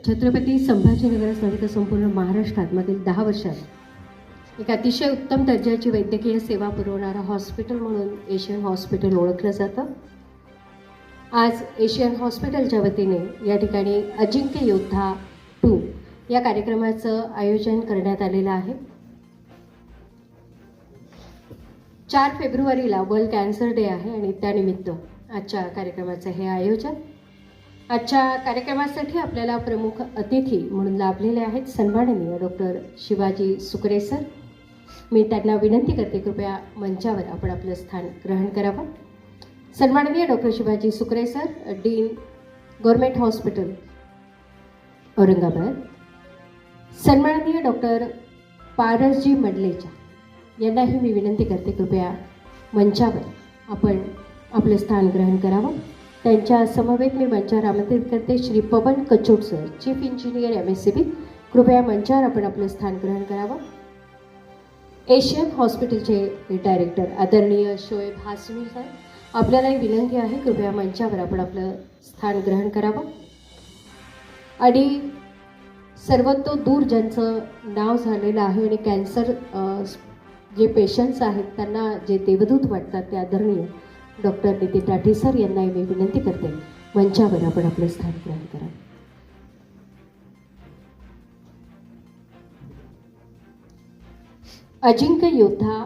छत्रपती संभाजीनगरासह संपूर्ण महाराष्ट्रात मागील 10 वर्षात एक अतिशय उत्तम दर्जाची वैद्यकीय सेवा पुरवणारं हॉस्पिटल म्हणून एशियन हॉस्पिटल ओळखलं जातं. आज एशियन हॉस्पिटलच्या वतीने या ठिकाणी अजिंक्य योद्धा 2 या कार्यक्रमाचं आयोजन करण्यात आलेलं आहे. 4 फेब्रुवारीला वर्ल्ड कॅन्सर डे आहे आणि त्यानिमित्त आजच्या कार्यक्रमाचं हे आयोजन. आजच्या कार्यक्रमासाठी आपल्याला प्रमुख अतिथी म्हणून लाभलेले आहेत सन्माननीय डॉक्टर शिवाजी सुकरे सर. मी त्यांना विनंती करते कृपया मंचावर आपण आपलं स्थान ग्रहण करावं. सन्माननीय doctor Shivaji Sukre sir, dean government hospital Aurangabad. सन्माननीय डॉक्टर पारसजी मंडलेचा यांनाही मी विनंती करते कृपया मंचावर आपण आपलं स्थान ग्रहण करावं. त्यांच्या समवेत मी मंचावर आमंत्रित करते Shri Pawan Kachot sir, chief engineer MSCB. कृपया मंचावर आपण आपलं स्थान ग्रहण करावं. एशियन हॉस्पिटलचे डायरेक्टर आदरणीय शोएब हासमी सर, आपल्यालाही विनंती आहे कृपया मंचावर आपण आपलं स्थान ग्रहण करावं. आणि सर्वतो दूर ज्यांचं नाव झालेलं आहे आणि कॅन्सर जे पेशंट्स आहेत त्यांना जे देवदूत वाटतात ते आदरणीय डॉक्टर नितीन टाटे सर यांनाही मी विनंती करते मंचावर आपण आपलं स्थान ग्रहण करा. अजिंक्य योद्धा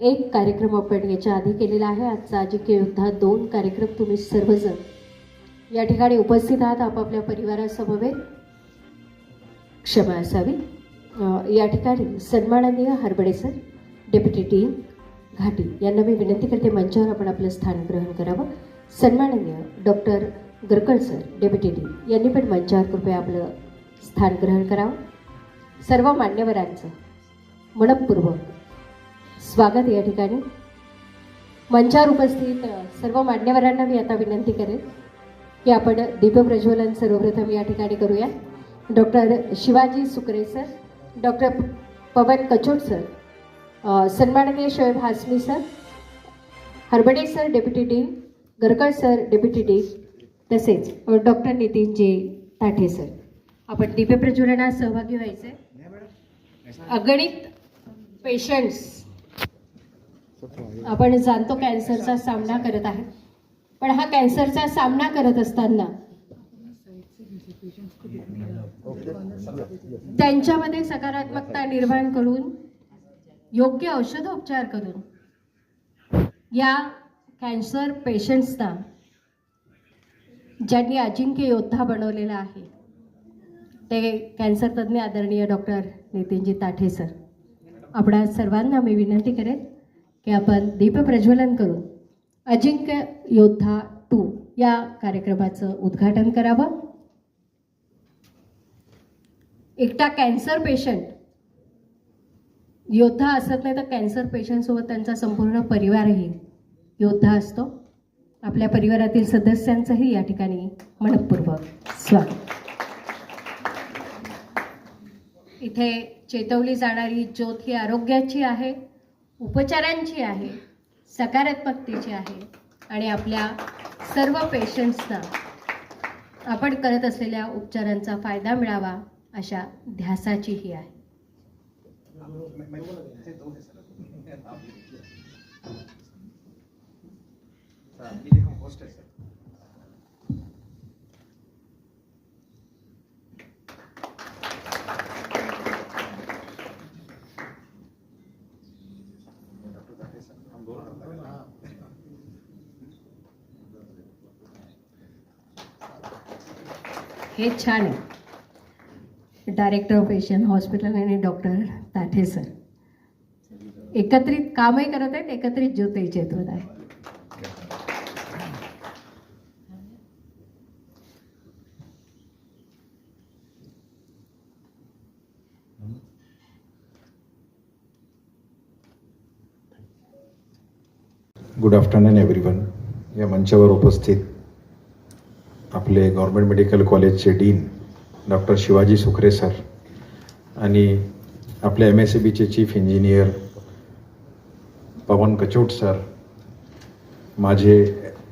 1 कार्यक्रम आपण याच्या आधी केलेला आहे. आजचा अजिंक्य योद्धा 2 कार्यक्रम तुम्ही सर्वजण या ठिकाणी उपस्थित आहात आपापल्या परिवारासमवेत. क्षमा असावी. या ठिकाणी सन्माननीय हरबडे सर, डेप्युटी डीन घाटी यांना मी विनंती करते मंचावर आपण आपलं स्थान ग्रहण करावं. सन्माननीय doctor Garkal sir, deputy dean यांनी पण मंचावर कृपया आपलं स्थान ग्रहण करावं. सर्व मान्यवरांचं मनपूर्वक स्वागत या ठिकाणी. मंचावर उपस्थित सर्व मान्यवरांना मी आता विनंती करेन की आपण दीपप्रज्वलन सर्वप्रथम या ठिकाणी करूया. Doctor Shivaji Sukre sir, doctor Pawan Kachot sir, सन्माननीय Shoaib Hashmi sir, Harbade sir deputy dean, Garkal sir deputy dean, तसेच डॉक्टर नितीनजी ताठे सर, आपण दीपप्रज्वलनात सहभागी व्हायचे. अगणित पेशंट्स आपण जाणतो कॅन्सरचा सामना करत आहेत, पण हा कॅन्सरचा सामना करत असताना त्यांच्यामध्ये सकारात्मकता निर्माण करून योग्य औषधोपचार करून या कॅन्सर पेशंट्सना ज्यांनी अजिंक्य योद्धा बनवलेला आहे ते कॅन्सर तज्ज्ञ आदरणीय डॉक्टर नितीनजी ताठे सर. आपणा सर्वांना मी विनंती करेन की आपण दीपप्रज्वलन करून अजिंक्य योद्धा 2 या कार्यक्रमाचं उद्घाटन करावं. एकटा कॅन्सर पेशंट योद्धा असत नाही तर कॅन्सर पेशंटसोबत त्यांचा संपूर्ण परिवारही योद्धा असतो. आपल्या परिवारातील सदस्यांचंही या ठिकाणी मनपूर्वक स्वागत. इथे चेतवली जाणारी ज्योत ही आरोग्याची आहे, उपचारांची आहे, सकारात्मकतेची आहे आणि आपल्या सर्व पेशंट्सना आपण करत असलेल्या उपचारांचा फायदा मिळावा अशा ध्यासाचीही आहे. हे छान आहे. डायरेक्टर ऑफ एशियन हॉस्पिटल आणि डॉक्टर ताठे सर एकत्रित कामही करत आहेत, एकत्रित ज्योतही चेतवत आहे. Good afternoon everyone. या मंचावर उपस्थित आपले गव्हर्नमेंट मेडिकल कॉलेजचे dean doctor Shivaji Sukre sir आणि आपल्या MSCBचे चीफ इंजिनियर पवन कचोट सर, माझे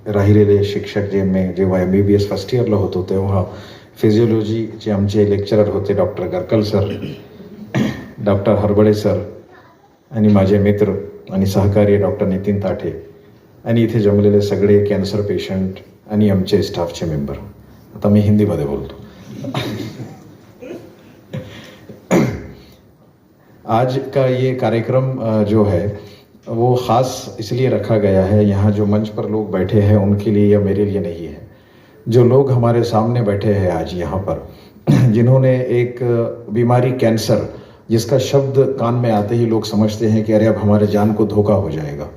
राहिलेले शिक्षक जे मी जेव्हा MBBS फर्स्ट इयरला होतो तेव्हा फिजिओलॉजीचे आमचे लेक्चरर होते डॉक्टर गरकल सर, डॉक्टर हरबळे सर आणि माझे मित्र आणि सहकारी डॉक्टर नितीन ताठे आणि इथे जमलेले सगळे कॅन्सर पेशंट आणि आमचे स्टाफचे मेंबर. आता मी हिंदीमध्ये बोलतो. आज का ये कार्यक्रम जो है वो ख़ास इसलिए रखा गया है, यहाँ जो मंच पर लोग बैठे हैं उनके लिए या मेरे लिए नहीं है. जो लोग हमारे सामने बैठे हैं आज यहाँ पर, जिन्होंने एक बीमारी कैंसर, जिसका शब्द कान में आते ही लोग समझते हैं कि अरे अब हमारे जान को धोखा हो जाएगा,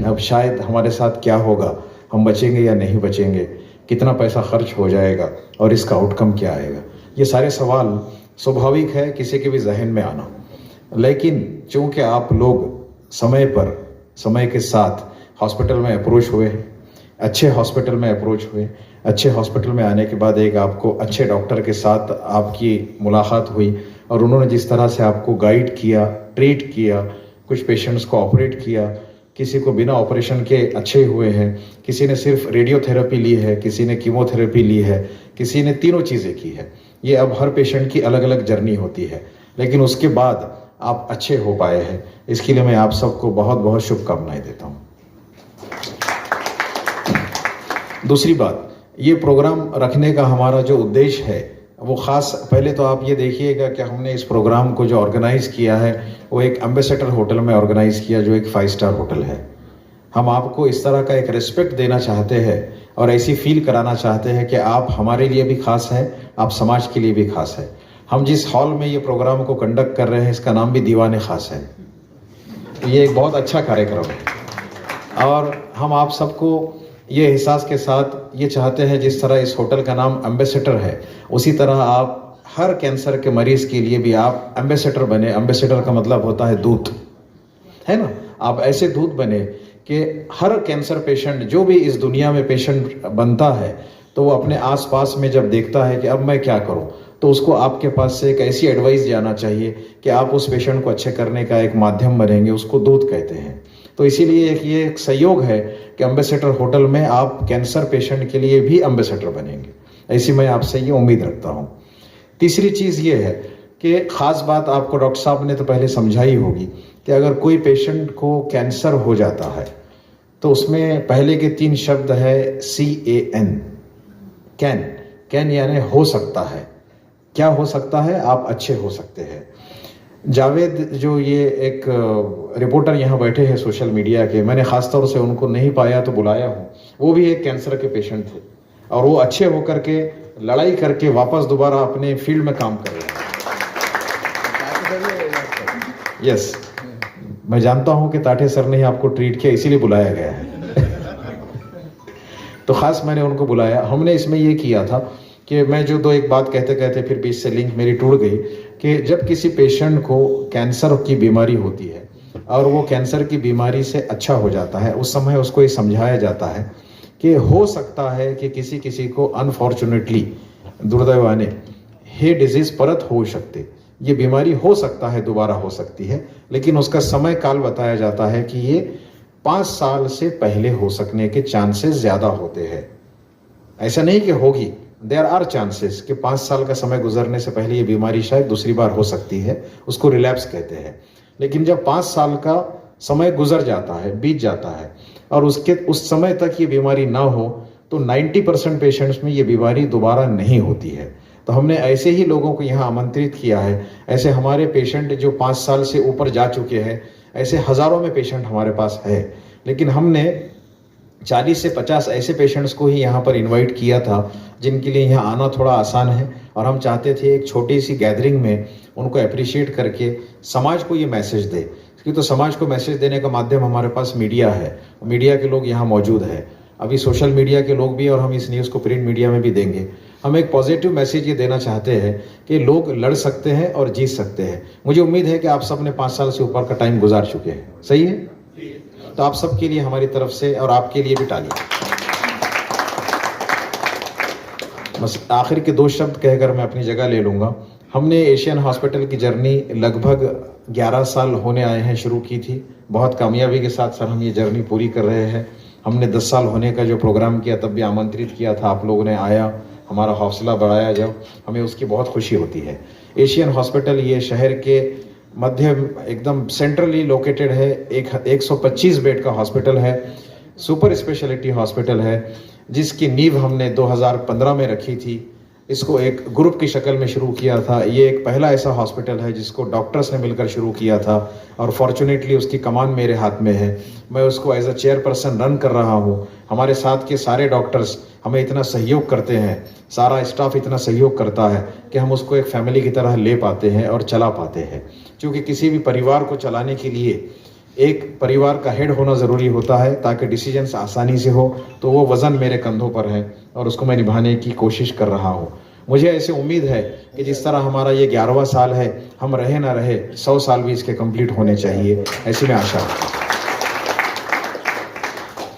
अब शायद हमारे साथ क्या होगा, हम बचेंगे या नहीं बचेंगे, कितना पैसा खर्च हो जाएगा और इसका आउटकम क्या आएगा. ये सारे सवाल स्वाभाविक है किसी के भी जहन में आना. लेकिन चूँकि आप लोग समय पर, समय के साथ हॉस्पिटल में अप्रोच हुए, अच्छे हॉस्पिटल में अप्रोच हुए, अच्छे हॉस्पिटल में आने के बाद एक आपको अच्छे डॉक्टर के साथ आपकी मुलाकात हुई और उन्होंने जिस तरह से आपको गाइड किया, ट्रीट किया, कुछ पेशेंट्स को ऑपरेट किया, किसी को बिना ऑपरेशन के अच्छे हुए हैं, किसी ने सिर्फ रेडियोथेरेपी ली है, किसी ने कीमोथेरेपी ली है, किसी ने तीनों चीज़ें की है. ये अब हर पेशेंट की अलग अलग जर्नी होती है, लेकिन उसके बाद आप अच्छे हो पाए हैं. इसके लिए मैं आप सबको बहुत बहुत शुभकामनाएं देता हूँ. दूसरी बात, ये प्रोग्राम रखने का हमारा जो उद्देश्य है वो ख़ास, पहले तो आप ये देखिएगा कि हमने इस प्रोग्राम को जो ऑर्गेनाइज़ किया है वो एक एम्बेसडर होटल में ऑर्गेनाइज़ किया, जो एक 5 स्टार होटल है. हम आपको इस तरह का एक रिस्पेक्ट देना चाहते हैं और ऐसी फील कराना चाहते हैं कि आप हमारे लिए भी खास हैं, आप समाज के लिए भी खास है. हम जिस हॉल में ये प्रोग्राम को कंडक्ट कर रहे हैं इसका नाम भी दीवाने खास है. ये एक बहुत अच्छा कार्यक्रम है और हम आप सबको ये एहसास के साथ ये चाहते हैं, जिस तरह इस होटल का नाम एम्बेसडर है, उसी तरह आप हर कैंसर के मरीज़ के लिए भी आप एम्बेसडर बने. एम्बेसडर का मतलब होता है दूत, है ना. आप ऐसे दूत बने कि हर कैंसर पेशेंट, जो भी इस दुनिया में पेशेंट बनता है, तो वो अपने आसपास में जब देखता है कि अब मैं क्या करूं, तो उसको आपके पास से एक ऐसी एडवाइस जाना चाहिए कि आप उस पेशेंट को अच्छे करने का एक माध्यम बनेंगे. उसको दूत कहते हैं. तो इसीलिए ये एक सहयोग है कि एम्बेसडर होटल में आप कैंसर पेशेंट के लिए भी एम्बेसडर बनेंगे. ऐसी मैं आपसे ये उम्मीद रखता हूँ. तीसरी चीज़ ये है कि ख़ास बात आपको डॉक्टर साहब ने तो पहले समझाई होगी कि अगर कोई पेशेंट को कैंसर हो जाता है तो उसमें पहले के 3 शब्द है CAN, कैन यानी हो सकता है. क्या हो सकता है? आप अच्छे हो सकते हैं. जावेद जो ये एक रिपोर्टर यहाँ बैठे हैं सोशल मीडिया के, मैंने ख़ास तौर से उनको नहीं पाया तो बुलाया हूँ. वो भी एक कैंसर के पेशेंट थे और वो अच्छे होकर के लड़ाई करके वापस दोबारा अपने फील्ड में काम कर रहे हैं. यस, मैं जानता हूँ कि ताठे सर ने ही आपको ट्रीट किया, इसीलिए बुलाया गया है. तो ख़ास मैंने उनको बुलाया. हमने इसमें ये किया था कि मैं जो दो एक बात कहते कहते फिर बीच से लिंक मेरी टूट गई कि जब किसी पेशेंट को कैंसर की बीमारी होती है और वो कैंसर की बीमारी से अच्छा हो जाता है, उस समय उसको ये समझाया जाता है कि हो सकता है कि किसी किसी को अनफॉर्चुनेटली, दुर्दैवाने, हे डिजीज परत हो सकते, ये बीमारी हो सकता है, दोबारा हो सकती है, लेकिन उसका समय काल बताया जाता है कि ये 5 साल से पहले हो सकने के चांसेस ज़्यादा होते हैं. ऐसा नहीं कि होगी, देयर आर चांसेस कि 5 साल का समय गुजरने से पहले ये बीमारी शायद दूसरी बार हो सकती है, उसको रिलैप्स कहते हैं. लेकिन जब 5 साल का समय गुजर जाता है, बीत जाता है और उस समय तक ये बीमारी ना हो तो 90% पेशेंट्स में ये बीमारी दोबारा नहीं होती है. तो हमने ऐसे ही लोगों को यहाँ आमंत्रित किया है. ऐसे हमारे पेशेंट जो 5 साल से ऊपर जा चुके हैं, ऐसे हज़ारों में पेशेंट हमारे पास है. लेकिन हमने 40 से 50 ऐसे पेशेंट्स को ही यहाँ पर इनवाइट किया था जिनके लिए यहाँ आना थोड़ा आसान है और हम चाहते थे एक छोटी सी गैदरिंग में उनको अप्रिशिएट करके समाज को ये मैसेज दे. क्योंकि तो समाज को मैसेज देने का माध्यम हमारे पास मीडिया है. मीडिया के लोग यहाँ मौजूद है, अभी सोशल मीडिया के लोग भी, और हम इस न्यूज़ को प्रिंट मीडिया में भी देंगे. हम एक पॉजिटिव मैसेज ये देना चाहते हैं कि लोग लड़ सकते हैं और जीत सकते हैं. मुझे उम्मीद है कि आप सब ने 5 साल से ऊपर का टाइम गुजार चुके हैं. सही है? तो आप सबके लिए हमारी तरफ से और आपके लिए भी तालियां. बस आखिर के 2 शब्द कहकर मैं अपनी जगह ले लूँगा. हमने एशियन हॉस्पिटल की जर्नी लगभग 11 साल होने आए हैं शुरू की थी. बहुत कामयाबी के साथ सर हम ये जर्नी पूरी कर रहे हैं. हमने 10 साल होने का जो प्रोग्राम किया तब भी आमंत्रित किया था, आप लोगों ने आया, हमारा हौसला बढ़ाया जब, हमें उसकी बहुत खुशी होती है। एशियन हॉस्पिटल ये शहर के मध्य एकदम सेंट्रली लोकेटेड है, 125 बेड का हॉस्पिटल है, सुपर स्पेशलिटी हॉस्पिटल है, जिसकी नींव हमने 2015 में रखी थी। इसको एक ग्रुप की शक्ल में शुरू किया था। ये एक पहला ऐसा हॉस्पिटल है जिसको डॉक्टर्स ने मिलकर शुरू किया था और फॉर्चुनेटली उसकी कमान मेरे हाथ में है। मैं उसको एज अ चेयरपर्सन रन कर रहा हूँ। हमारे साथ के सारे डॉक्टर्स हमें इतना सहयोग करते हैं, सारा स्टाफ इतना सहयोग करता है कि हम उसको एक फैमिली की तरह ले पाते हैं और चला पाते हैं। क्योंकि किसी भी परिवार को चलाने के लिए एक परिवार का हेड होना ज़रूरी होता है ताकि डिसीजंस आसानी से हो। तो वो वज़न मेरे कंधों पर है और उसको मैं निभाने की कोशिश कर रहा हूँ। मुझे ऐसे उम्मीद है कि जिस तरह हमारा ये 11वां साल है, हम रहे ना रहे 100 साल भी इसके कंप्लीट होने चाहिए, ऐसी मैं आशा है।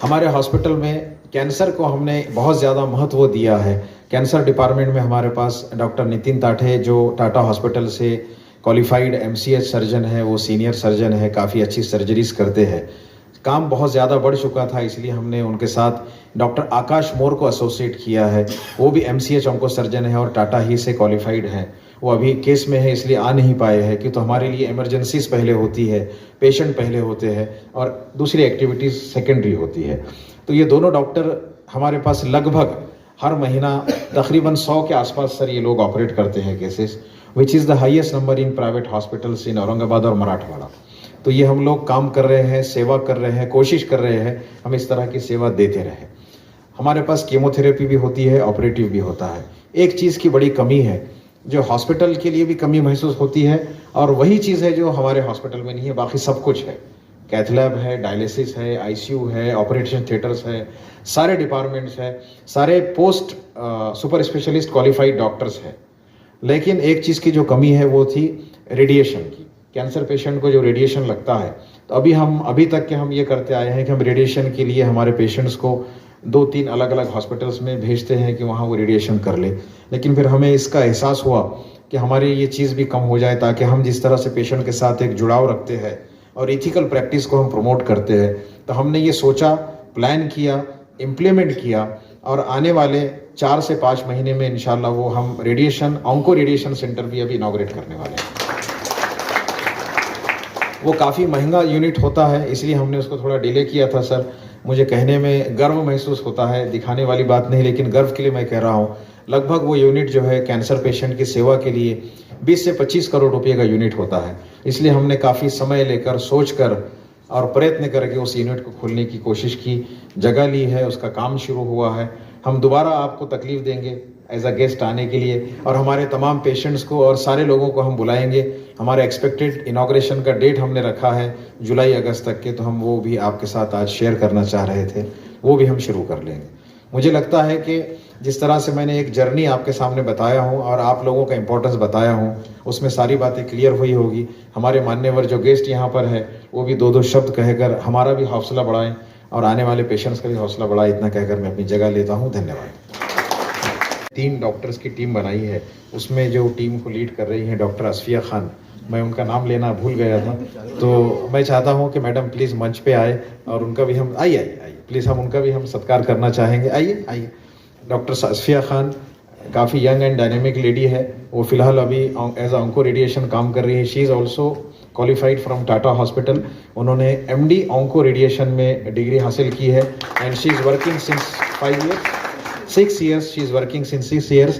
हमारे हॉस्पिटल में कैंसर को हमने बहुत ज़्यादा महत्व दिया है। कैंसर डिपार्टमेंट में हमारे पास डॉक्टर नितिन ताठे जो टाटा हॉस्पिटल से क्वालिफाइड MCH सर्जन है, वो सीनियर सर्जन है, काफ़ी अच्छी सर्जरीज करते हैं। काम बहुत ज़्यादा बढ़ चुका था, इसलिए हमने उनके साथ डॉक्टर आकाश मोर को एसोसिएट किया है। वो भी MCH ऑन्को सर्जन है और टाटा ही से क्वालिफाइड हैं। वो अभी केस में है इसलिए आ नहीं पाए हैं, क्योंकि तो हमारे लिए इमरजेंसीज पहले होती है, पेशेंट पहले होते हैं और दूसरी एक्टिविटीज़ सेकेंडरी होती है। तो ये दोनों डॉक्टर हमारे पास लगभग हर महीना तकरीबन 100 के आसपास सर ये लोग ऑपरेट करते हैं cases, which is the highest number in private hospitals in Aurangabad और मराठवाड़ा। तो ये हम लोग काम कर रहे हैं, सेवा कर रहे हैं, कोशिश कर रहे हैं हम इस तरह की सेवा देते रहें। हमारे पास कीमोथेरेपी भी होती है, ऑपरेटिव भी होता है। एक चीज़ की बड़ी कमी है जो हॉस्पिटल के लिए भी कमी महसूस होती है और वही चीज़ है जो हमारे हॉस्पिटल में नहीं है, बाकी सब कुछ है। कैथ लैब है, डायलिसिस है, ICU है, ऑपरेशन थिएटर्स है, सारे डिपार्टमेंट्स है, सारे post super specialist qualified doctors हैं। लेकिन एक चीज़ की जो कमी है वो थी रेडिएशन की। कैंसर पेशेंट को जो रेडिएशन लगता है, तो अभी तक के हम ये करते आए हैं कि हम रेडिएशन के लिए हमारे पेशेंट्स को 2-3 अलग अलग हॉस्पिटल्स में भेजते हैं कि वहाँ वो रेडिएशन कर ले। लेकिन फिर हमें इसका एहसास हुआ कि हमारी ये चीज़ भी कम हो जाए, ताकि हम जिस तरह से पेशेंट के साथ एक जुड़ाव रखते हैं और इथिकल प्रैक्टिस को हम प्रमोट करते हैं, तो हमने ये सोचा, प्लान किया, इम्प्लीमेंट किया और आने वाले 4 से 5 महीने में इंशाल्लाह वो हम रेडिएशन ऑन्को रेडिएशन सेंटर भी अभी इनॉग्रेट करने वाले हैं। वो काफ़ी महंगा यूनिट होता है, इसलिए हमने उसको थोड़ा डिले किया था सर। मुझे कहने में गर्व महसूस होता है, दिखाने वाली बात नहीं, लेकिन गर्व के लिए मैं कह रहा हूँ। लगभग वो यूनिट जो है कैंसर पेशेंट की सेवा के लिए 20 से 25 करोड़ रुपये का यूनिट होता है। इसलिए हमने काफ़ी समय लेकर, सोच कर और प्रयत्न करके उस यूनिट को खोलने की कोशिश की, जगह ली है, उसका काम शुरू हुआ है। हम दोबारा आपको तकलीफ देंगे एज अ गेस्ट आने के लिए और हमारे तमाम पेशेंट्स को और सारे लोगों को हम बुलाएंगे। हमारे एक्सपेक्टेड इनॉग्रेशन का डेट हमने रखा है जुलाई-अगस्त तक के, तो हम वो भी आपके साथ आज शेयर करना चाह रहे थे, वो भी हम शुरू कर लेंगे। मुझे लगता है कि जिस तरह से मैंने एक जर्नी आपके सामने बताया हूँ और आप लोगों का इम्पोर्टेंस बताया हूँ, उसमें सारी बातें क्लियर हुई होगी। हमारे मान्यवर जो गेस्ट यहाँ पर है वो भी 2-2 शब्द कहकर हमारा भी हौसला बढ़ाएं और आने वाले पेशेंट्स का भी हौसला बढ़ाएं। इतना कहकर मैं अपनी जगह लेता हूँ। धन्यवाद। 3 डॉक्टर्स की टीम बनाई है, उसमें जो टीम को लीड कर रही हैं डॉक्टर असफिया खान, मैं उनका नाम लेना भूल गया था, तो मैं चाहता हूं कि मैडम प्लीज़ मंच पे आए और उनका भी हम आइए प्लीज़, हम उनका भी हम सत्कार करना चाहेंगे। आइए। डॉक्टर असफिया खान काफ़ी यंग एंड डायनेमिक लेडी है। वो फिलहाल अभी एज ऑन्को रेडिएशन काम कर रही है। She is also qualified from Tata hospital. उन्होंने MD ऑन्को रेडिएशन में डिग्री हासिल की है and she is working since 6 years she is working since 6 years।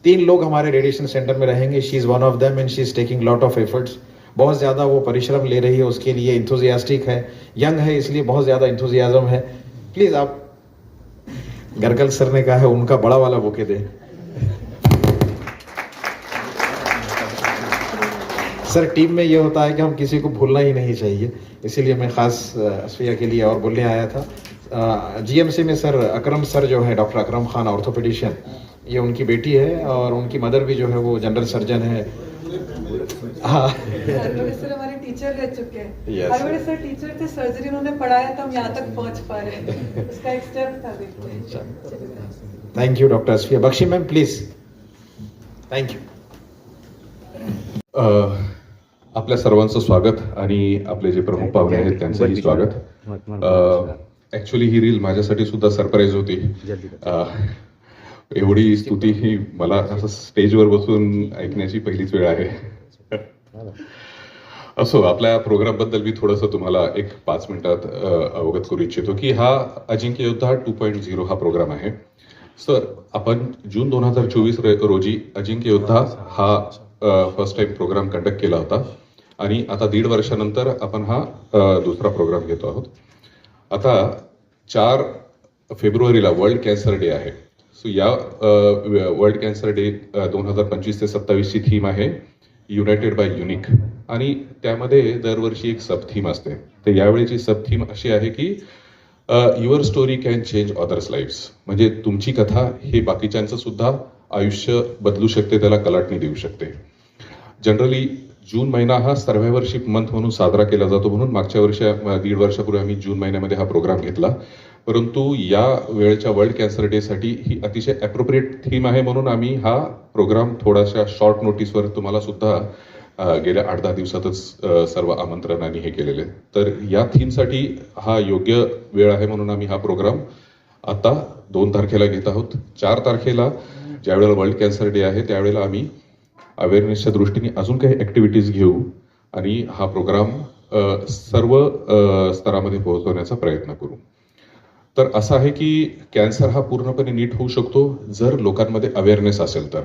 3 लोग हमारे रेडिएशन सेंटर में रहेंगे। She is one of them and she is taking lot of efforts. बहुत ज़्यादा वो परिश्रम ले रही है, उसके लिए इंथुजियास्टिक है, यंग है, इसलिए बहुत ज़्यादा इंथुजियाज्म है। प्लीज़ आप गरगल सर ने कहा है उनका बड़ा वाला बुके दें। सर टीम में ये होता है कि हम किसी को भूलना ही नहीं चाहिए, इसीलिए मैं ख़ास असफिया के लिए और बोलने आया था। GMC में सर अकरम सर जो है, डॉक्टर अकरम खान ऑर्थोपेडिशियन, ये उनकी बेटी है और उनकी मदर भी जो है वो जनरल सर्जन है। हाँ सर हमारे टीचर रह चुके हैं। Yes. हर बड़े सर टीचर थे, सर्जरी उन्होंने पढ़ाया तो हम यहाँ तक पहुँच पा रहे हैं। उसका एक स्टेप था। देखते thank you doctor Asfiya. Bakshi ma'am please. Thank you. आपल्या सर्वांचं स्वागत आणि आपले जे प्रमुख पाहुणे आहेत त्यांचंही स्वागत। ॲक्च्युली ही रील माझ्यासाठी सुद्धा सरप्राईज होती। एवढी स्तुती ही मला असं स्टेजवर बसून ऐकण्याची पहिलीच वेळ आहे. असो, आपल्या प्रोग्राम बद्दल मी थोडंसं तुम्हाला एक 5 मिनिटात अवगत करू इच्छितो की हा अजिंक्य योद्धा 2.0 हा प्रोग्राम आहे. सर, आपण जून 2024 रोजी अजिंक्य योद्धा हा फर्स्ट टाइम प्रोग्राम कंडक्ट केला होता आणि आता 1.5 वर्षानंतर आपण हा दुसरा प्रोग्राम घेतो आहोत. आता 4 फेब्रुवारीला वर्ल्ड कॅन्सर डे आहे. सो या वर्ल्ड कॅन्सर डे 2025 ते 27 ची थीम आहे युनायटेड बाय युनिक आणि त्यामध्ये दरवर्षी एक सब थीम असते. तर यावेळीची सब थीम अशी आहे की your story can change others lives. म्हणजे तुमची कथा हे बाकीच्यांचं सुद्धा आयुष्य बदलू शकते, त्याला कलाटणी देऊ शकते. जनरली जून महिना हा सर्व्हायव्हरशिप मंथ म्हणून साजरा केला जातो, म्हणून मागच्या वर्षी 1.5 वर्षापूर्वी आम्ही जून महिन्यामध्ये हा प्रोग्राम घेतला. परंतु या वेळेच्या वर्ल्ड कॅन्सर डे साठी ही अतिशय अप्रोप्रिएट थीम आहे, म्हणून आम्ही हा प्रोग्राम थोड्याशा शॉर्ट नोटीसवर तुम्हाला सुद्धा गेल्या 8-10 दिवसातच सर्व आमंत्रणाने हे केलेले. तर या थीमसाठी हा योग्य वेळ आहे, म्हणून आम्ही हा प्रोग्राम आता 2 तारखेला घेत आहोत. 4 तारखेला ज्यावेळेला वर्ल्ड कॅन्सर डे आहे त्यावेळेला आम्ही अवेअरनेसच्या दृष्टीने अजून काही ऍक्टिव्हिटीज घेऊ आणि हा प्रोग्राम सर्व स्तरामध्ये पोहोचवण्याचा प्रयत्न करू. तर असं आहे की कॅन्सर हा पूर्णपणे नीट होऊ शकतो जर लोकांमध्ये अवेअरनेस असेल तर.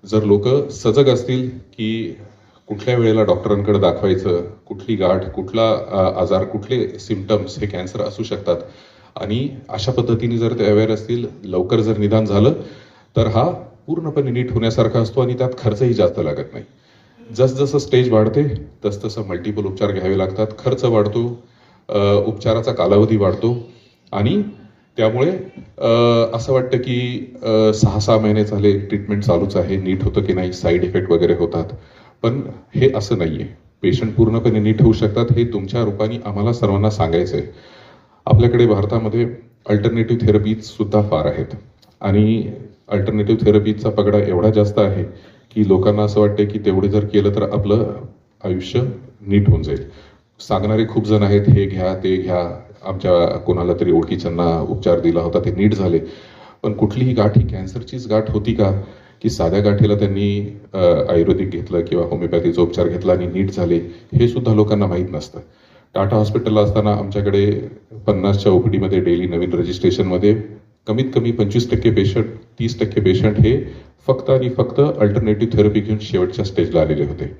जर लोक सजग असतील की कुठल्या वेळेला डॉक्टरांकडे दाखवायचं, कुठली गाठ, कुठला आजार, कुठले सिम्पटम्स हे कॅन्सर असू शकतात आणि अशा पद्धतीने जर ते अवेअर असतील, लवकर जर निदान झालं तर हा पूर्णपणे नीट होण्यासारखा असतो आणि त्यात खर्चही जास्त लागत नाही. जसजसं स्टेज वाढते तसतसं मल्टिपल उपचार घ्यावे लागतात, खर्च वाढतो, उपचाराचा कालावधी वाढतो आणि त्यामुळे असं वाटतं की 6-6 महिने झाले ट्रीटमेंट चालूच आहे, नीट होतं की नाही, साईड इफेक्ट वगैरे होतात. पण हे असं नाहीये. पेशंट पूर्णपणे नीट होऊ शकतात हे तुमच्या रूपाने आम्हाला सर्वांना सांगायचं आहे. आपल्याकडे भारतामध्ये अल्टरनेटिव्ह थेरपीज सुद्धा फार आहेत आणि अल्टरनेटिव्ह थेरपीचा पगडा एवढा जास्त आहे की लोकांना असं वाटतं की तेवढे जर केलं तर आपलं आयुष्य नीट होऊन जाईल. सांगणारे खूप जण आहेत, हे घ्या ते घ्या. आमच्या कोणाला तरी ओळखीच्यांना उपचार दिला होता, ते नीट झाले. पण कुठलीही गाठ ही कॅन्सरचीच गाठ होती का, की साध्या गाठीला त्यांनी आयुर्वेदिक घेतलं किंवा होमिओपॅथीचा उपचार घेतला आणि नीट झाले, हे सुद्धा लोकांना माहीत नसतं. टाटा हॉस्पिटलला असताना आमच्याकडे 50च्या ओपीडीमध्ये डेली नवीन रजिस्ट्रेशनमध्ये कमीत कमी 25% पेशंट, 30% पेशंट हे फक्त आणि फक्त अल्टरनेटिव्ह थेरपी घेऊन शेवटच्या स्टेजला आलेले होते.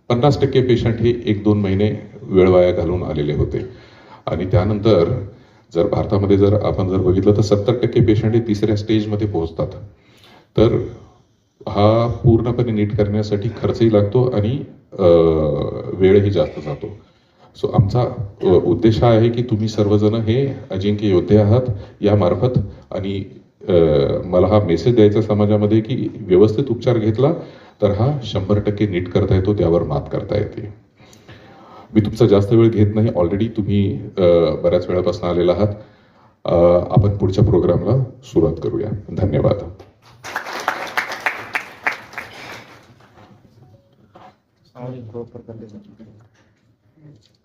50% पेशंट हे 1-2 महिने वेळ वाया घालून आलेले होते. आणि त्यानंतर जर भारतामध्ये जर आपण जर बघितलं तर 70% पेशंट हे 3ऱ्या स्टेजमध्ये पोहोचतात. तर हा पूर्णपणे नीट करण्यासाठी खर्चही लागतो आणि वेळही जास्त जातो. सो आमचा उद्देश हा आहे की तुम्ही सर्वजण हे अजिंक्य योद्धे आहात यामार्फत आणि मला हा मेसेज द्यायचा समाजामध्ये की व्यवस्थित उपचार घेतला तर हा 100% नीट करता येतो, त्यावर मात करता येते. मी तुमचा जास्त वेळ घेत नाही, ऑलरेडी तुम्ही बऱ्याच वेळापासून आलेला आहात. आपण पुढच्या प्रोग्रामला सुरुवात करूया. धन्यवाद.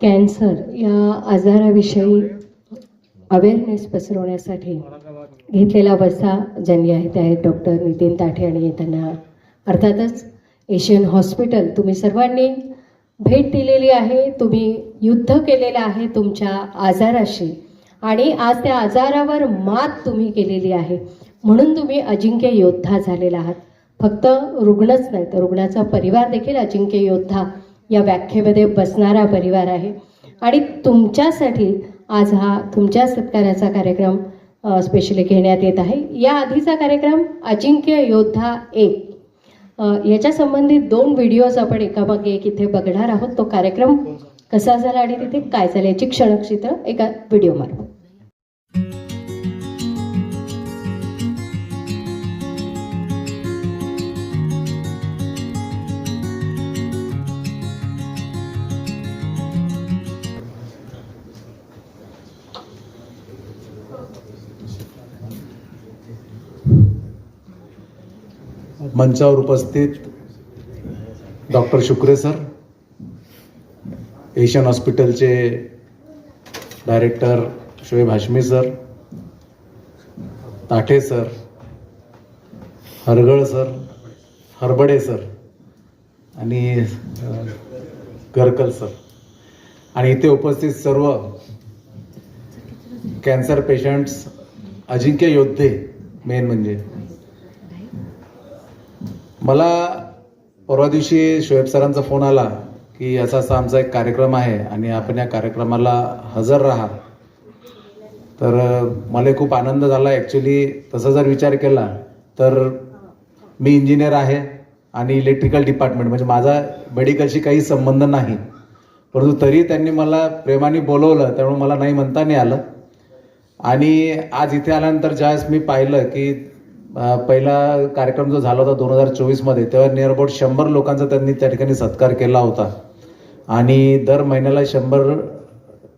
कॅन्सर या आजाराविषयी अवेअरनेस पसरवण्यासाठी घेतलेला वसा ज्यांनी आहे ते आहेत डॉक्टर नितीन ताठे आणि त्यांना अर्थातच एशियन हॉस्पिटल. तुम्ही सर्वांनी भेट दिलेली आहे, तुम्ही युद्ध केलेलं आहे तुमच्या आजाराशी आणि आज त्या आजारावर मात तुम्ही केलेली आहे, म्हणून तुम्ही अजिंक्य योद्धा झालेला आहात. फक्त रुग्णच नाही तर रुग्णाचा परिवार देखील अजिंक्य योद्धा या व्याख्येमध्ये बसणारा परिवार आहे. आणि तुमच्यासाठी आज हा तुमच्या सत्काराचा कार्यक्रम स्पेशली घेण्यात येत आहे. या आधीचा कार्यक्रम अजिंक्य योद्धा 1 याच्या संबंधित 2 व्हिडिओज आपण एकामागे एक इथे बघणार आहोत. तो कार्यक्रम कसा झाला आणि तिथे काय झालं याची क्षणचित्र एका व्हिडिओ मार्फत. मंचावर उपस्थित डॉक्टर शुक्रे सर, एशियन हॉस्पिटलचे director Shoaib Hashmi sir, Tathe sir, Hargal sir, Harbade sir आणि गरकल सर आणि इथे उपस्थित सर्व कॅन्सर पेशंट्स, अजिंक्य योद्धे, मेन म्हणजे मला परवा दिवशी शोएब सरांचा फोन आला की असा असा आमचा एक कार्यक्रम आहे आणि आपण या कार्यक्रमाला हजर राहा. तर मला खूप आनंद झाला. ॲक्च्युली तसा जर विचार केला तर मी इंजिनियर आहे आणि इलेक्ट्रिकल डिपार्टमेंट म्हणजे माझा मेडिकलशी काही संबंध नाही, परंतु तरी त्यांनी मला प्रेमाने बोलवलं, त्यामुळे मला नाही म्हणता नाही आलं. आणि आज इथे आल्यानंतर ज्यावेळेस मी पाहिलं की पहिला कार्यक्रम जो झाला होता 2024 तेव्हा नियर अबाउट 100 लोकांचा त्यांनी त्या ठिकाणी सत्कार केला होता आणि दर महिन्याला 100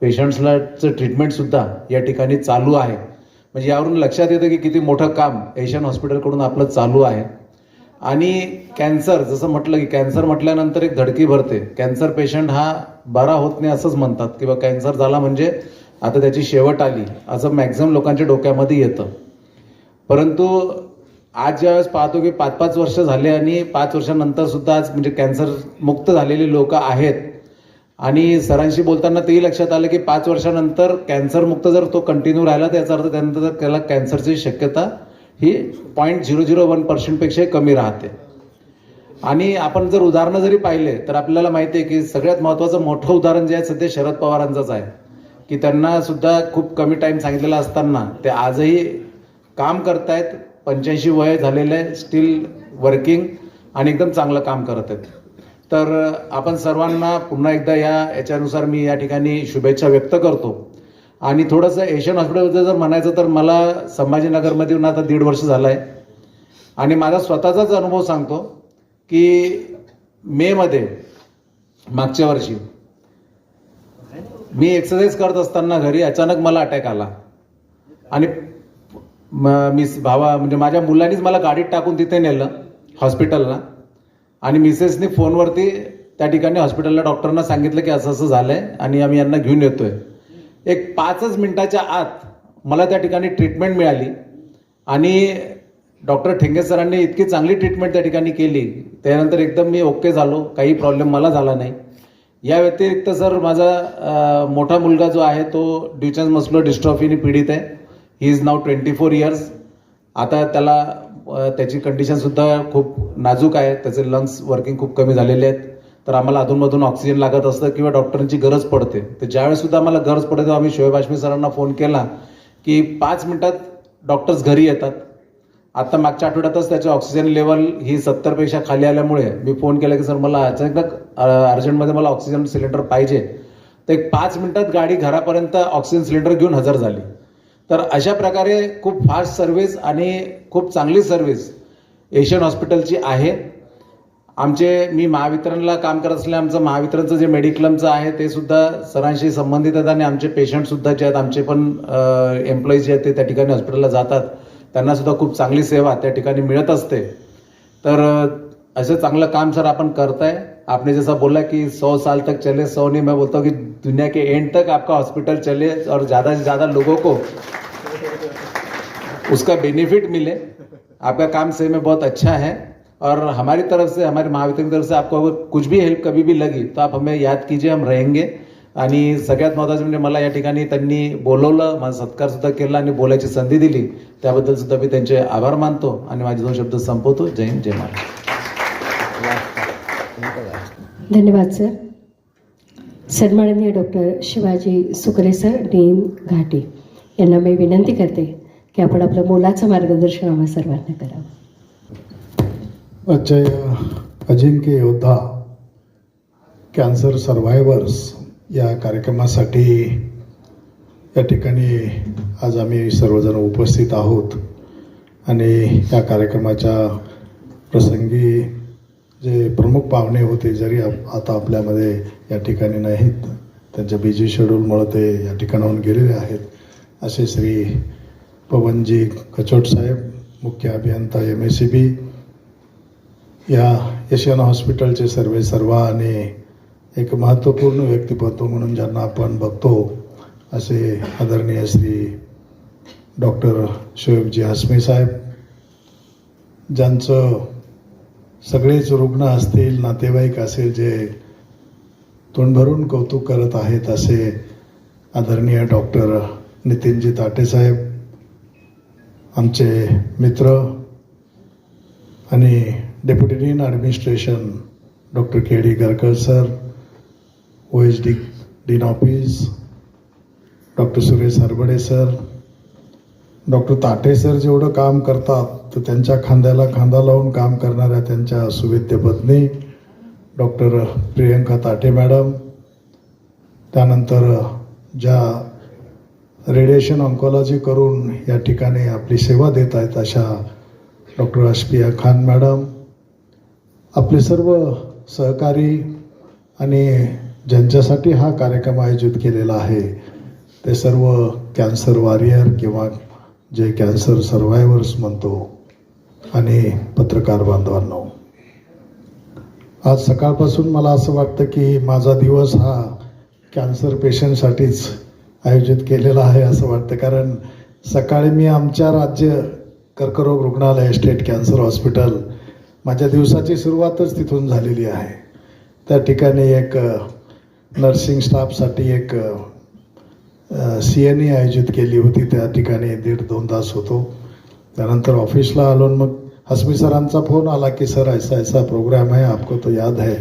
पेशंट्सलाचं ट्रीटमेंटसुद्धा या ठिकाणी चालू आहे. म्हणजे यावरून लक्षात येतं की किती मोठं काम एशियन हॉस्पिटलकडून आपलं चालू आहे. आणि कॅन्सर, जसं म्हटलं की कॅन्सर म्हटल्यानंतर एक धडकी भरते. कॅन्सर पेशंट हा बरा होत नाही असंच म्हणतात किंवा कॅन्सर झाला म्हणजे आता त्याची शेवट आली असं मॅक्झिमम लोकांच्या डोक्यामध्ये येतं. परंतु आज ज्यावेळेस पाहतो की 5-5 वर्ष झाले आणि 5 वर्षानंतर सुद्धा आज म्हणजे कॅन्सर मुक्त झालेली लोक आहेत. आणि सरांशी बोलताना तेही लक्षात आलं की 5 वर्षानंतर कॅन्सर मुक्त जर तो कंटिन्यू राहिला तर याचा अर्थ त्यानंतर त्याला कॅन्सरची शक्यता ही 0.001% पेक्षा कमी राहते. आणि आपण जर उदाहरणं जरी पाहिले तर आपल्याला माहिती आहे की सगळ्यात महत्त्वाचं मोठं उदाहरण जे आहे सध्या शरद पवारांचंच आहे की त्यांना सुद्धा खूप कमी टाईम सांगितलेला असताना ते आजही काम करतायत. 85 वय झालेलं आहे, स्टील वर्किंग आणि एकदम चांगलं काम करत आहेत. तर आपण सर्वांना पुन्हा एकदा याच्यानुसार मी या ठिकाणी शुभेच्छा व्यक्त करतो. आणि थोडंसं एशियन हॉस्पिटलबद्दल जर म्हणायचं तर मला संभाजीनगरमध्ये येऊन आता 1.5 वर्ष झालं आहे आणि माझा स्वतःचाच अनुभव सांगतो की मेमध्ये मागच्या वर्षी मी एक्सरसाइज करत असताना घरी अचानक मला अटॅक आला आणि म्हणजे माझ्या मुलांनीच मला गाडीत टाकून तिथे नेलं हॉस्पिटलला आणि मिसेसने फोनवरती त्या ठिकाणी हॉस्पिटलला डॉक्टरांना सांगितलं की असं असं झालंय आणि आम्ही यांना घेऊन येतोय. एक 5 मिनिटाच्या आत मला त्या ठिकाणी ट्रीटमेंट मिळाली आणि डॉक्टर ठेंगे सरांनी इतकी चांगली ट्रीटमेंट त्या ठिकाणी केली. त्यानंतर एकदम मी ओके झालो, काही प्रॉब्लेम मला झाला नाही. या व्यतिरिक्त सर माझा मोठा मुलगा जो आहे तो ड्युचेन्स मस्क्युलर डिस्ट्रॉफीने पीडित आहे. He is now 24 years. आता त्याची कंडिशनसुद्धा खूप नाजूक आहे. त्याचे लंग्स वर्किंग खूप कमी झालेले आहेत. तर आम्हाला अधूनमधून ऑक्सिजन लागत असतं किंवा डॉक्टरांची गरज पडते. तर ज्यावेळेसुद्धा आम्हाला गरज पडते तेव्हा आम्ही शोएब हाशमी सरांना फोन केला की 5 मिनिटात डॉक्टर्स घरी येतात. आता मागच्या आठवड्यातच त्याची ऑक्सिजन लेवल ही 70पेक्षा खाली आल्यामुळे मी फोन केला की सर मला अचानक अर्जंटमध्ये मला ऑक्सिजन सिलेंडर पाहिजे. तर एक 5 मिनिटात गाडी घरापर्यंत ऑक्सिजन सिलेंडर घेऊन हजर झाली. तर अशा प्रकारे खूप फास्ट सर्व्हिस आणि खूप चांगली सर्व्हिस एशियन हॉस्पिटलची आहे. मी महावितरणला काम करत असल्याने आमचं महावितरणचं जे मेडिक्लेमचं आहे ते सुद्धा सरांशी संबंधित आहेत आणि आमचे पेशंटसुद्धा जे आहेत आमचे पण एम्प्लॉईज जे आहेत ते त्या ठिकाणी हॉस्पिटलला जातात, त्यांना सुद्धा खूप चांगली सेवा त्या ठिकाणी मिळत असते. तर असं चांगलं काम सर आपण करताय. आपने जैसा बोला कि 100 साल तक चले, 100 नहीं, मैं बोलता हूँ कि दुनिया के एंड तक आपका हॉस्पिटल चले और ज़्यादा से ज़्यादा लोगों को उसका बेनिफिट मिले. आपका काम सही में बहुत अच्छा है और हमारी तरफ से, हमारे महावितरण की तरफ से आपको अगर कुछ भी हेल्प कभी भी लगी तो आप हमें याद कीजिए, हम रहेंगे. आणि सगळ्यात महत्त्वाचं म्हणजे मला या ठिकाणी त्यांनी बोलवलं, माझा सत्कार सुद्धा केला आणि बोलायची संधी दिली, त्याबद्दल सुद्धा मी त्यांचे आभार मानतो आणि माझे 2 शब्द संपवतो. जय हिंद, जय महाराष्ट्र. धन्यवाद सर. सन्माननीय doctor Shivaji Sukre sir, dean घाटी यांना मी विनंती करते की आपण आपलं मोलाचं मार्गदर्शन आम्हा सर्वांना करावं. आजच्या अजिंक्य योद्धा कॅन्सर सर्व्हायवर्स या कार्यक्रमासाठी या ठिकाणी आज आम्ही सर्वजण उपस्थित आहोत आणि या कार्यक्रमाच्या प्रसंगी जे प्रमुख पाहुणे होते जरी आता आपल्यामध्ये या ठिकाणी नाहीत, त्यांच्या बिझी शेड्यूलमुळे ते या ठिकाणाहून गेलेले आहेत, असे श्री पवनजी कचोट साहेब, मुख्य अभियंता MACB, या एशियन हॉस्पिटलचे सर्वेसर्वा आणि एक महत्त्वपूर्ण व्यक्तिमत्व म्हणून ज्यांना आपण बघतो असे आदरणीय श्री डॉक्टर शोएबजी हाशमी साहेब, ज्यांचं सगळेच रुग्ण असतील, नातेवाईक असेल, जे तोंड भरून कौतुक करत आहेत, असे आदरणीय डॉक्टर नितीनजी ताटे साहेब, आमचे मित्र आणि deputy dean administration doctor K D Garkar sir, OHD dean office doctor Suresh Harbade sir, doctor Tate sir जेवढं काम करतात तर त्यांच्या खांद्याला खांदा लावून काम करणाऱ्या त्यांच्या सुविद्य पत्नी डॉक्टर प्रियंका ताटे मॅडम, त्यानंतर ज्या रेडिएशन ऑन्कॉलॉजी करून या ठिकाणी आपली सेवा देत आहेत अशा डॉक्टर अशफिया खान मॅडम, आपले सर्व सहकारी आणि ज्यांच्यासाठी हा कार्यक्रम आयोजित केलेला आहे ते सर्व कॅन्सर वॉरियर किंवा जे कॅन्सर सर्व्हायव्हर्स म्हणतो आणि पत्रकार बांधवांनो, आज सकाळपासून मला असं वाटतं की माझा दिवस हा कॅन्सर पेशंटसाठीच आयोजित केलेला आहे असं वाटतं. कारण सकाळी मी आमच्या राज्य कर्करोग रुग्णालय स्टेट कॅन्सर हॉस्पिटल, माझ्या दिवसाची सुरुवातच तिथून झालेली आहे. त्या ठिकाणी एक नर्सिंग स्टाफसाठी एक CNE आयोजित केली होती. त्या ठिकाणी 1.5-2 तास होतो. त्यानंतर ऑफिसला आलो, मग हसमी सरांचा फोन आला की सर ऐसा ऐसा प्रोग्राम है, आपको तो याद है.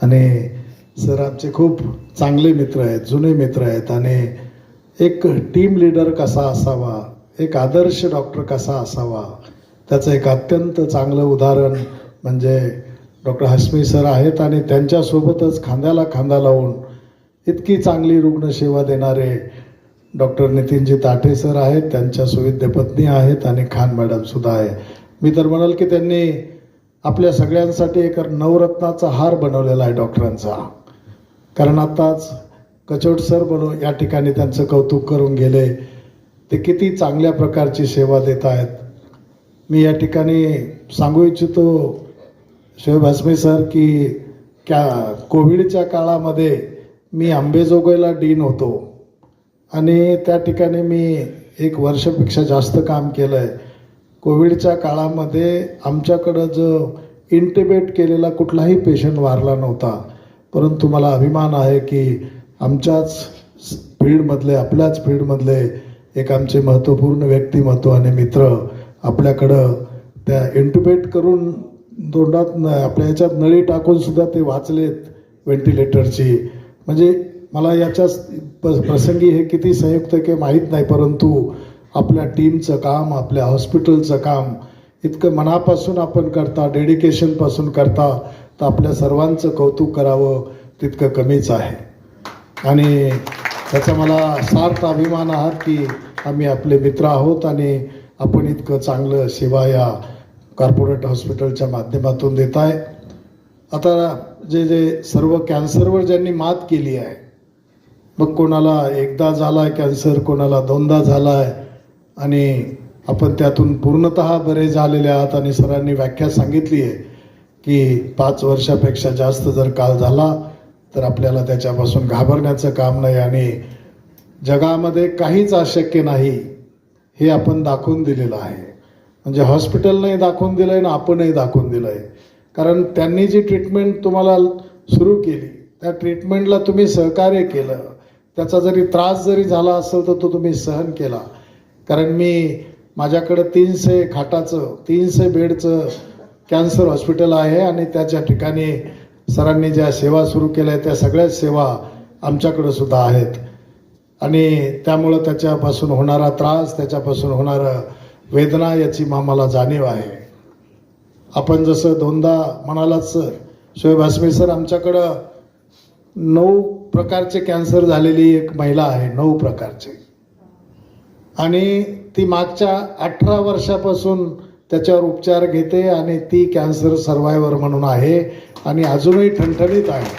आणि सर आमचे खूप चांगले मित्र आहेत, जुने मित्र आहेत, आणि एक टीम लीडर कसा असावा, एक आदर्श डॉक्टर कसा असावा, त्याचं एक अत्यंत चांगलं उदाहरण म्हणजे डॉक्टर हसमी सर आहेत. आणि त्यांच्यासोबतच खांद्याला खांदा लावून इतकी चांगली रुग्णसेवा देणारे डॉक्टर नितीनजी ताटे सर आहेत, त्यांच्या सुविद्य पत्नी आहेत आणि खान मॅडम सुद्धा आहे. मी तर म्हणाल की त्यांनी आपल्या सगळ्यांसाठी एक नवरत्नाचा हार बनवलेला आहे डॉक्टरांचा. कारण आताच कचोट सर या ठिकाणी त्यांचं कौतुक करून गेले, ते किती चांगल्या प्रकारची सेवा देत आहेत. मी या ठिकाणी सांगू इच्छितो शोएब हसमी सर की कोविडच्या काळामध्ये मी अंबेजोगाईला डीन होतो आणि त्या ठिकाणी मी 1 वर्षापेक्षा जास्त काम केलं आहे. कोविडच्या काळामध्ये आमच्याकडं जो इंटिबेट केलेला कुठलाही पेशंट वारला नव्हता. परंतु मला अभिमान आहे की आमच्याच फील्डमधले, आपल्याच फील्डमधले एक आमचे महत्त्वपूर्ण व्यक्तिमत्व आणि मित्र आपल्याकडं त्या इंटिबेट करून तोंडात आपल्या ह्याच्यात नळी टाकून सुद्धा ते वाचलेत व्हेंटिलेटरची. म्हणजे मला याच्या प्रसंगी हे किती संयुक्त की माहीत नाही, परंतु आपल्या टीमचं काम, आपल्या हॉस्पिटलचं काम इतकं मनापासून आपण करता, डेडिकेशनपासून करता, तर आपल्या सर्वांचं कौतुक करावं तितकं कमीच आहे. आणि त्याचा मला सार्थ अभिमान आहात की आम्ही आपले मित्र आहोत आणि आपण इतकं चांगलं सेवा या कॉर्पोरेट हॉस्पिटलच्या माध्यमातून देत आहे. आता जे सर्व कॅन्सरवर ज्यांनी मात केली आहे, मग कोणाला एकदा झाला आहे कॅन्सर, कोणाला 2दा झाला आहे, आणि आपण त्यातून पूर्णतः बरे झालेले आहात. आणि सरांनी व्याख्या सांगितली आहे की 5 वर्षापेक्षा जास्त जर काळ झाला तर आपल्याला त्याच्यापासून घाबरण्याचं काम नाही आणि जगामध्ये काहीच अशक्य नाही हे आपण दाखवून दिलेलं आहे. म्हणजे हॉस्पिटलने दाखवून दिलं आहे ना आपणही दाखवून दिलं आहे. कारण त्यांनी जी ट्रीटमेंट तुम्हाला सुरू केली त्या ट्रीटमेंटला तुम्ही सहकार्य केलं, त्याचा जरी त्रास जरी झाला असेल तर तो तुम्ही सहन केला. कारण माझ्याकडं 300 खाटाचं 300 बेडचं कॅन्सर हॉस्पिटल आहे आणि त्याच्या ठिकाणी सरांनी ज्या सेवा सुरू केल्या त्या सगळ्याच सेवा आमच्याकडं सुद्धा आहेत. आणि त्यामुळं त्याच्यापासून होणारा त्रास, त्याच्यापासून होणारं वेदना याची आम्हाला जाणीव आहे. आपण जसं 2दा म्हणालाच शोएब हसमी सर, आमच्याकडं 9 प्रकारचे कॅन्सर झालेली एक महिला आहे, 9 प्रकारचे, आणि ती मागच्या 18 वर्षापासून त्याच्यावर उपचार घेते आणि ती कॅन्सर सर्व्हायव्हर म्हणून आहे आणि अजूनही ठणठणीत आहे.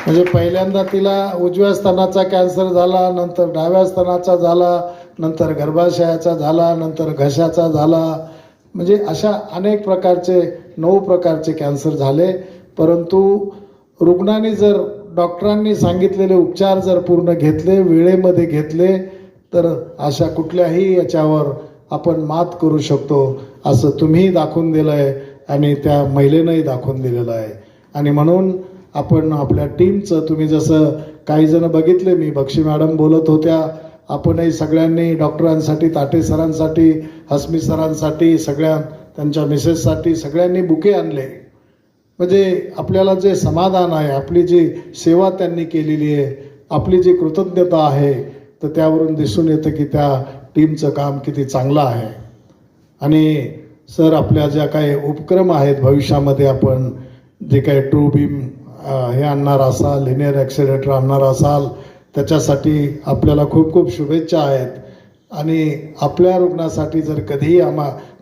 म्हणजे पहिल्यांदा तिला उजव्या स्तनाचा कॅन्सर झाला, नंतर डाव्या स्तनाचा झाला, नंतर गर्भाशयाचा झाला, नंतर घशाचा झाला. म्हणजे अशा अनेक प्रकारचे 9 प्रकारचे कॅन्सर झाले. परंतु रुग्णांनी जर डॉक्टरांनी सांगितलेले उपचार जर पूर्ण घेतले, वेळेमध्ये घेतले, तर अशा कुठल्याही याच्यावर आपण मात करू शकतो असं तुम्हीही दाखवून दिलं आहे आणि त्या महिलेनंही दाखवून दिलेलं आहे. आणि म्हणून आपण आपल्या टीमचं, तुम्ही जसं काही जण बघितले, मी बक्षी मॅडम बोलत होत्या, आपणही सगळ्यांनी डॉक्टरांसाठी, ताटे सरांसाठी, हसमी सरांसाठी, सगळ्या त्यांच्या मिसेससाठी सगळ्यांनी बुके आणले. म्हणजे आपल्याला जे समाधान आहे, आपली जी सेवा त्यांनी केलेली आहे, आपली जी कृतज्ञता आहे, तर त्यावरून दिसून येतं की त्या टीमचं काम किती चांगलं आहे. आणि सर, आपल्या ज्या काही उपक्रम आहेत, भविष्यामध्ये आपण जे काही ट्रू बीम हे आणणार असाल, लिनियर ॲक्सिलरेटर आणणार असाल, त्याच्यासाठी आपल्याला खूप खूप शुभेच्छा आहेत. आणि आपल्या रुग्णासाठी जर कधीही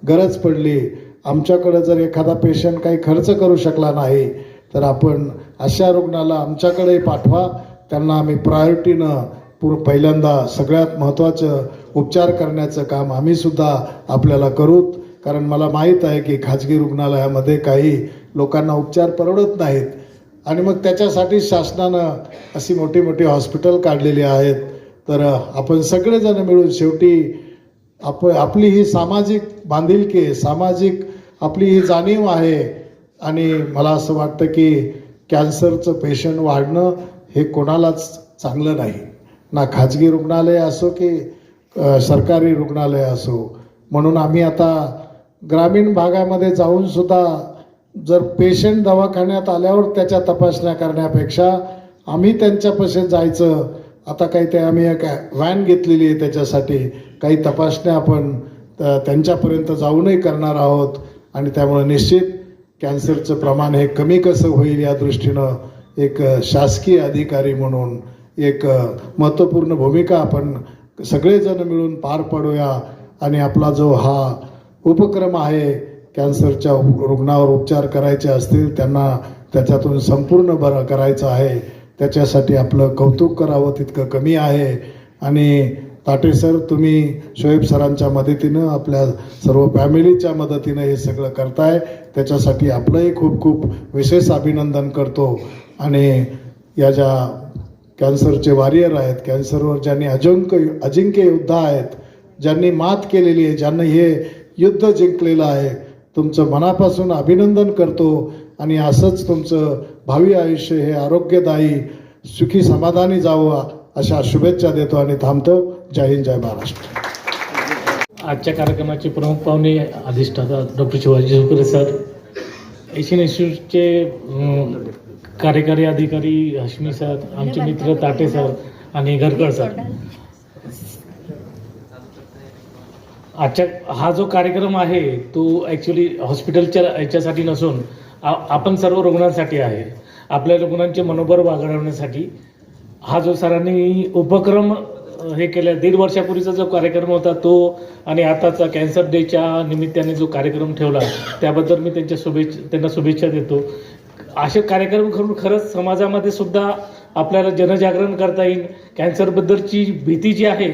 गरज पडली, आमच्याकडं जर एखादा पेशंट काही खर्च करू शकला नाही, तर आपण अशा रुग्णाला आमच्याकडे पाठवा. त्यांना आम्ही प्रायोरिटीनं पहिल्यांदा सगळ्यात महत्त्वाचं उपचार करण्याचं काम आम्हीसुद्धा आपल्याला करूत. कारण मला माहीत आहे की खाजगी रुग्णालयामध्ये काही लोकांना उपचार परवडत नाहीत आणि मग त्याच्यासाठी शासनानं अशी मोठी मोठी हॉस्पिटल काढलेली आहेत. तर आपण सगळेजण मिळून शेवटी आपली ही सामाजिक बांधिलकी, सामाजिक आपली ही जाणीव आहे. आणि मला असं वाटतं की कॅन्सरचं पेशंट वाढणं हे कोणालाच चांगलं नाही, ना खाजगी रुग्णालय असो की सरकारी रुग्णालय असो. म्हणून आम्ही आता ग्रामीण भागामध्ये जाऊन सुद्धा जर पेशंट दवाखान्यात आल्यावर त्याच्या तपासण्या करण्यापेक्षा आम्ही त्यांच्यापाशी जायचं. आता काही ते आम्ही एक व्हॅन घेतलेली आहे, त्याच्यासाठी काही तपासण्या आपण त्यांच्यापर्यंत जाऊनही करणार आहोत. आणि त्यामुळे निश्चित कॅन्सरचं प्रमाण हे कमी कसं होईल या दृष्टीनं एक शासकीय अधिकारी म्हणून एक महत्त्वपूर्ण भूमिका आपण सगळेजण मिळून पार पाडूया. आणि आपला जो हा उपक्रम आहे, कॅन्सरच्या रुग्णावर उपचार करायचे असतील, त्यांना त्याच्यातून संपूर्ण बरं करायचं आहे, त्याच्यासाठी आपलं कौतुक करावं तितकं कमी आहे. आणि ताटे सर, तुम्ही शोएब सरांच्या मदतीनं, आपल्या सर्व फॅमिलीच्या मदतीनं हे सगळं करताय, त्याच्यासाठी आपलंही खूप खूप विशेष अभिनंदन करतो. आणि या ज्या कॅन्सरचे वॉरियर आहेत, कॅन्सरवर ज्यांनी अजिंक्य योद्धा आहेत, ज्यांनी मात केलेली आहे, ज्यांनी हे युद्ध जिंकलेलं आहे, तुमचं मनापासून अभिनंदन करतो. आणि असंच तुमचं भावी आयुष्य हे आरोग्यदायी, सुखी, समाधानी जावं अशा शुभेच्छा देतो आणि थांबतो. जय हिंद, जय महाराष्ट्र. आजच्या कार्यक्रमाचे प्रमुख पाहुणे अधिष्ठाता doctor Shivaji Sukhre sir, Asian इन्स्टिट्यूटचे कार्यकारी अधिकारी हश्मी सर, आमचे मित्र ताटे सर आणि घरकर सर. आजच्या हा जो कार्यक्रम आहे तो ॲक्च्युली हॉस्पिटलच्या याच्यासाठी नसून आपण सर्व रुग्णांसाठी आहे. आपल्या रुग्णांचे मनोबल वाढवण्यासाठी हा जो सरांनी उपक्रम हे केला, 1.5 वर्षापूर्वीचा जो कार्यक्रम होता तो आणि आताचा कॅन्सर डेच्या निमित्ताने जो कार्यक्रम ठेवला त्याबद्दल मी त्यांना शुभेच्छा देतो. असे कार्यक्रम करून खरंच समाजामध्ये सुद्धा आपल्याला जनजागरण करता येईल, कॅन्सरबद्दलची भीती जी आहे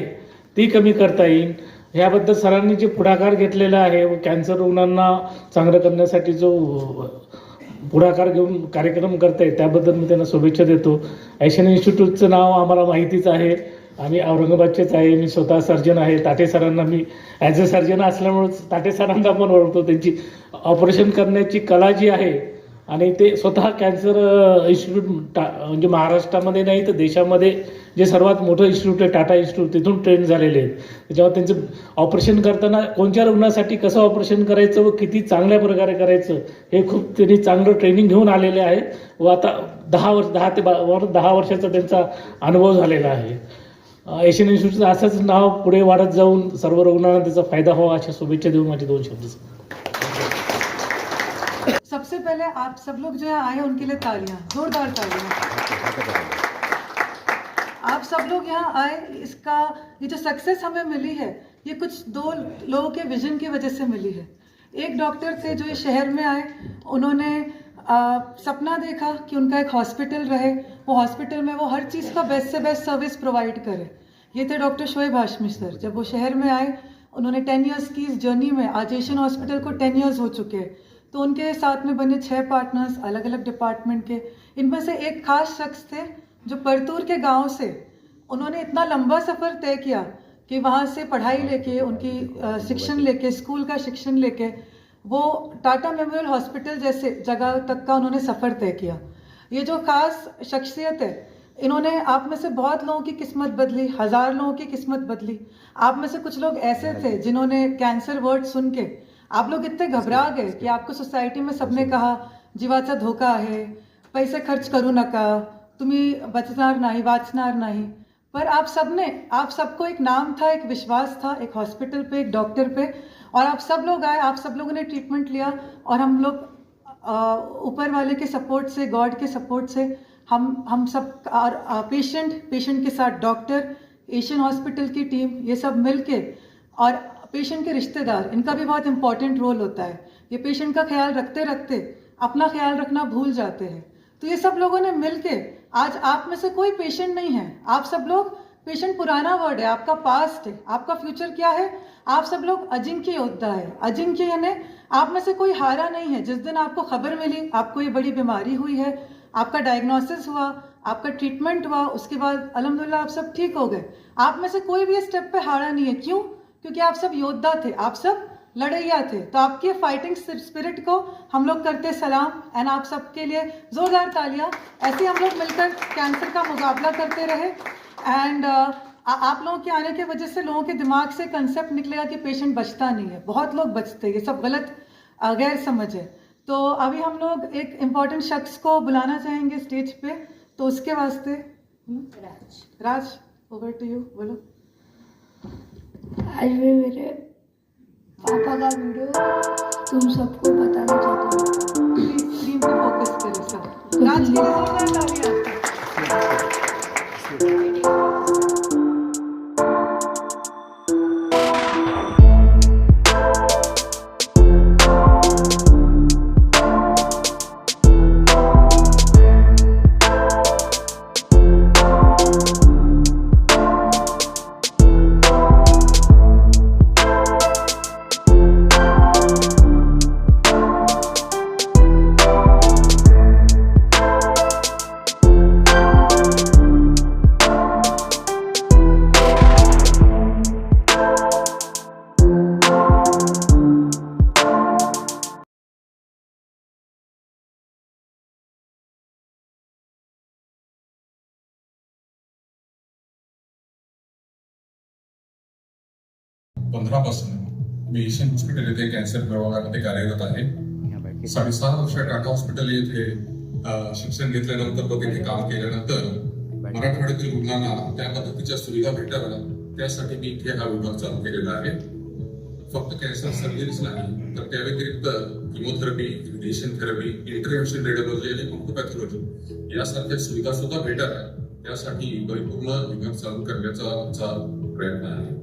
ती कमी करता येईल. ह्याबद्दल सरांनी जे पुढाकार घेतलेला आहे व कॅन्सर रुग्णांना चांगलं करण्यासाठी जो पुढाकार घेऊन कार्यक्रम करताय त्याबद्दल मी त्यांना शुभेच्छा देतो. एशियन इन्स्टिट्यूटचं नाव आम्हाला माहितीच आहे, आम्ही औरंगाबादचेच आहे. मी स्वतः सर्जन आहे. ताटे सरांना मी ॲज अ सर्जन असल्यामुळेच ताटे सरांना पण ओळखतो. त्यांची ऑपरेशन करण्याची कला जी आहे आणि ते स्वतः कॅन्सर इन्स्टिट्यूट म्हणजे महाराष्ट्रामध्ये नाही तर देशामध्ये जे सर्वात मोठं इन्स्टिट्यूट आहे टाटा इन्स्टिट्यूट, तिथून ट्रेन झालेले आहेत. त्याच्यावर त्यांचं ऑपरेशन करताना कोणत्या रुग्णासाठी कसं ऑपरेशन करायचं व किती चांगल्या प्रकारे करायचं हे खूप त्यांनी चांगलं ट्रेनिंग घेऊन आलेले आहे व आता 10 ते 10 वर्षाचा त्यांचा अनुभव झालेला आहे. एशियन इन्स्टिट्यूटचं असंच नाव पुढे वाढत जाऊन सर्व रुग्णांना त्याचा फायदा व्हावा अशा शुभेच्छा देऊन माझे 2 शब्द. सबसे पहले आप सब लोग जो यहाँ आए उनके लिए तालियां, जोरदार तालियां. आप सब लोग यहाँ आए, इसका ये जो सक्सेस हमें मिली है ये कुछ 2 लोगों के विजन की वजह से मिली है. एक डॉक्टर थे जो इस शहर में आए, उन्होंने सपना देखा कि उनका एक हॉस्पिटल रहे, वो हॉस्पिटल में वो हर चीज़ का बेस्ट से बेस्ट सर्विस प्रोवाइड करे. ये थे डॉक्टर शोएब हाशमी सर. जब वो शहर में आए उन्होंने 10 ईयर्स की इस जर्नी में, आज एशियन हॉस्पिटल को 10 ईयर्स हो चुके हैं, तो उनके साथ में बने 6 पार्टनर्स अलग अलग डिपार्टमेंट के. इनमें से एक खास शख्स थे जो परतूर के गांव से, उन्होंने इतना लंबा सफ़र तय किया कि वहाँ से पढ़ाई लेके उनकी शिक्षण लेके स्कूल का शिक्षण लेके वो टाटा मेमोरियल हॉस्पिटल जैसे जगह तक का उन्होंने सफ़र तय किया। ये जो खास शख्सियत है, इन्होंने आप में से बहुत लोगों की किस्मत बदली, 1000 लोगों की किस्मत बदली। आप में से कुछ लोग ऐसे थे जिन्होंने कैंसर वर्ड सुन के आप लोग इतने घबरा गए कि आपको सोसाइटी में सबने कहा जीवाचा धोका आहे, पैसे खर्च करू नका, तुम्ही बचणार नाही, वाचणार नाही। पर आप सबको एक नाम था, एक विश्वास था, एक हॉस्पिटल पे, एक डॉक्टर पे, और आप सब लोग आए, आप सब लोगों ने ट्रीटमेंट लिया, और हम लोग ऊपर वाले के सपोर्ट से, गॉड के सपोर्ट से हम सब और पेशेंट के साथ डॉक्टर, एशियन हॉस्पिटल की टीम, ये सब मिलके, और पेशेंट के रिश्तेदार, इनका भी बहुत इंपॉर्टेंट रोल होता है। ये पेशेंट का ख्याल रखते रखते अपना ख्याल रखना भूल जाते हैं। तो ये सब लोगों ने मिलके, आज आप में से कोई पेशेंट नहीं है, आप सब लोग, पेशेंट पुराना वर्ड है, आपका पास्ट है, आपका फ्यूचर क्या है, आप सब लोग अजिंक्य योद्धा है। अजिंक्य यानी आप में से कोई हारा नहीं है। जिस दिन आपको खबर मिली आपको ये बड़ी बीमारी हुई है, आपका डायग्नोसिस हुआ, आपका ट्रीटमेंट हुआ, उसके बाद अल्हम्दुलिल्लाह आप सब ठीक हो गए, आप में से कोई भी इस स्टेप पे हारा नहीं है। क्यों? क्योंकि आप सब योद्धा थे, आप सब लड़ैया थे। तो आपकी फाइटिंग स्पिरिट को हम लोग करते सलाम, एंड आप सबके लिए जोरदार तालियां। ऐसे हम लोग मिलकर कैंसर का मुकाबला करते रहे। एंड आप लोगों के आने की वजह से लोगों के दिमाग से कंसेप्ट निकलेगा कि पेशेंट बचता नहीं है, बहुत लोग बचते हैं, ये सब गलत गैर समझ है। तो अभी हम लोग एक इम्पॉर्टेंट शख्स को बुलाना चाहेंगे स्टेज पे, तो उसके वास्ते राज ओवर टू यू, बोलो। आज मैं मेरे पापा का वीडियो तुम सबको बताना चाहता हूँ। प्लीज स्क्रीन पे फोकस करें सब। राज के लिए जोरदार तालियां। पासून मी एशियन हॉस्पिटल येथे कॅन्सर विभागामध्ये कार्यरत आहे। 6.5 वर्ष टाटा हॉस्पिटल येथे शिक्षण घेतल्यानंतर व तिथे काम केल्यानंतर मराठवाड्यातील रुग्णांना त्या पद्धतीच्या सुविधा भेटाव्या त्यासाठी मी इथे हा विभाग चालू केलेला आहे। फक्त कॅन्सर सर्जरीच नाही तर त्या व्यतिरिक्त chemotherapy, radiation therapy, intervention radiology आणि ऑन्कोपॅथॉलॉजी यासारख्या सुविधा सुद्धा भेटाव्या त्यासाठी परिपूर्ण विभाग चालू करण्याचा आमचा प्रयत्न आहे।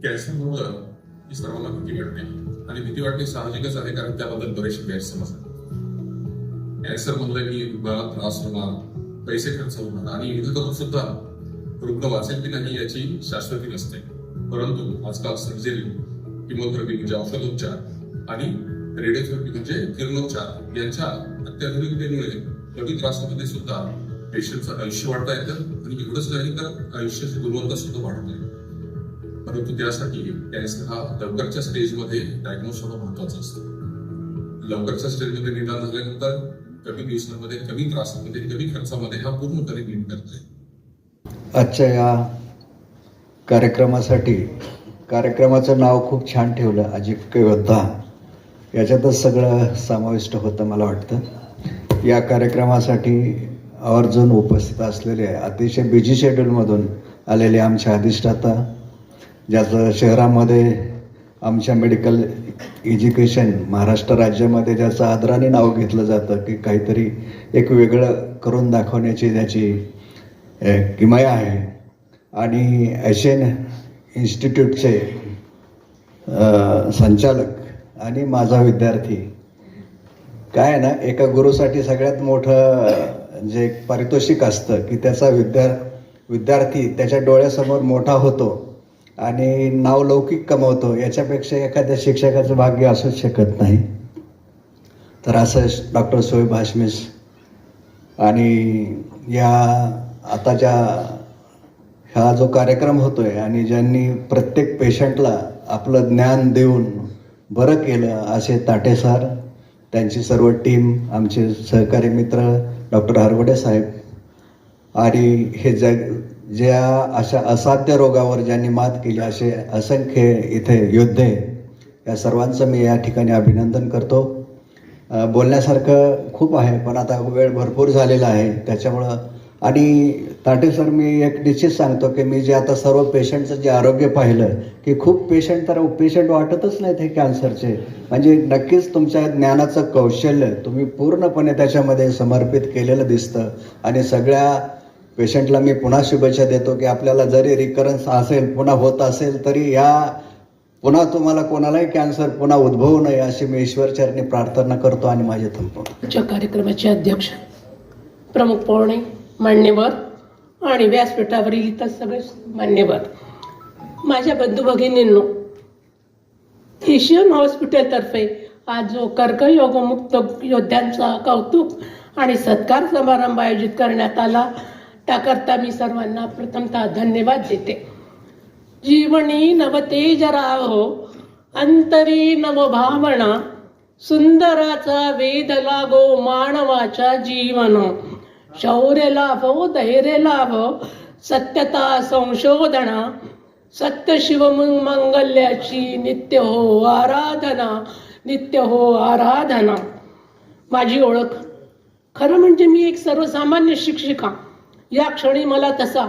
कॅन्सरमुळे ही सर्वांना भीती वाटते आणि भीती वाटणे साहजिकच आहे कारण त्याबद्दल बरेचसे गैरसमज आहेत। कॅन्सर म्हणलं की रुग्णाला त्रास होणार, पैसे खर्च होणार आणि इथे करून सुद्धा रुग्ण वाचेल की नाही याची शाश्वती नसते। परंतु आजकाल सर्जरी, किमोथेरपी म्हणजे औषधोपचार आणि रेडिओथेरपी म्हणजे किरणोपचार यांच्या अत्याधुनिकतेमुळे कमी त्रासामध्ये सुद्धा पेशंटचं आयुष्य वाढता येतं आणि एवढंच नाही तर आयुष्याची गुणवत्ता सुद्धा वाढत आहे। परंतु त्यासाठी कॅन्सर हा लवकरच्या स्टेजमध्ये डायग्नोज होणं महत्वाचं असतं। लवकरच्या स्टेजमध्ये निदान झाल्यानंतर कमी दिवसांमध्ये, कमी त्रासामध्ये, कमी खर्चामध्ये हा पूर्णपणे नीट करता आजच्या या कार्यक्रमाचं नाव खूप छान ठेवलं, अजिंक्य योद्धा। याच्यातच सगळं समाविष्ट होतं मला वाटतं। या कार्यक्रमासाठी आवर्जून उपस्थित असलेले अतिशय बिझी शेड्यूलमधून आलेले आमचे अधिष्ठाता, ज्याचं शहरामध्ये आमच्या मेडिकल एज्युकेशन महाराष्ट्र राज्यामध्ये ज्याचं आदराने नाव घेतलं जातं की काहीतरी एक वेगळं करून दाखवण्याची त्याची किमया आहे, आणि एशियन इन्स्टिट्यूटचे संचालक आणि माझा विद्यार्थी। काय आहे ना, एका गुरुसाठी सगळ्यात मोठं जे पारितोषिक असतं की त्याचा विद्यार्थी त्याच्या डोळ्यासमोर मोठा होतो आणि नाव लौकिक कमवतो, याच्यापेक्षा एखाद्या शिक्षकाचं भाग्य असूच शकत नाही। तर असं डॉक्टर शोएब हाशमी आणि या आता ज्या हा जो कार्यक्रम होतोय आणि ज्यांनी प्रत्येक पेशंटला आपलं ज्ञान देऊन बरं केलं असे ताटे सर, त्यांची सर्व टीम, आमचे सहकारी मित्र डॉक्टर हरवडे साहेब आणि हे ज्या अशा असाध्य रोगावर ज्यांनी मात केली असे असंख्य इथे योद्धे, या सर्वांचं मी या ठिकाणी अभिनंदन करतो. बोलण्यासारखं खूप आहे पण आता वेळ भरपूर झालेला आहे त्याच्यामुळं. आणि ताटे सर, मी एक निश्चित सांगतो की मी जे आता सर्व पेशंटचं जे आरोग्य पाहिलं की खूप पेशंट वाटतच नाहीत हे कॅन्सरचे. म्हणजे नक्कीच तुमच्या ज्ञानाचं कौशल्य तुम्ही पूर्णपणे त्याच्यामध्ये समर्पित केलेलं दिसतं. आणि सगळ्या पेशंटला मी पुन्हा शुभेच्छा देतो की आपल्याला जरी रिकरन्स असेल, पुन्हा होत असेल, तरी पुन्हा तुम्हाला कोणालाही कॅन्सर पुन्हा उद्भवू नये अशी मी ईश्वरचरणी प्रार्थना करतो आणि माझे थांबतो. आजच्या कार्यक्रमाचे अध्यक्ष, प्रमुख पाहुणे, मान्यवर आणि व्यासपीठावरील इतर सगळे मान्यवर, माझ्या बंधू भगिनींनो, एशियन हॉस्पिटलतर्फे आज जो कर्करोगमुक्त योद्ध्यांचा कौतुक आणि सत्कार समारंभ आयोजित करण्यात आला त्याकरता मी सर्वांना प्रथमतः धन्यवाद देते. जीवनी नवतेज राहो, अंतरी नव भावना, सुंदराचा वेध लागो मानवाच्या जीवन. शौर्य लाभो, धैर्य लाभो, सत्यता संशोधना, सत्य शिव मंगल्याची नित्य हो आराधना, नित्य हो आराधना. माझी ओळख, खरं म्हणजे मी एक सर्वसामान्य शिक्षिका. या क्षणी मला तसा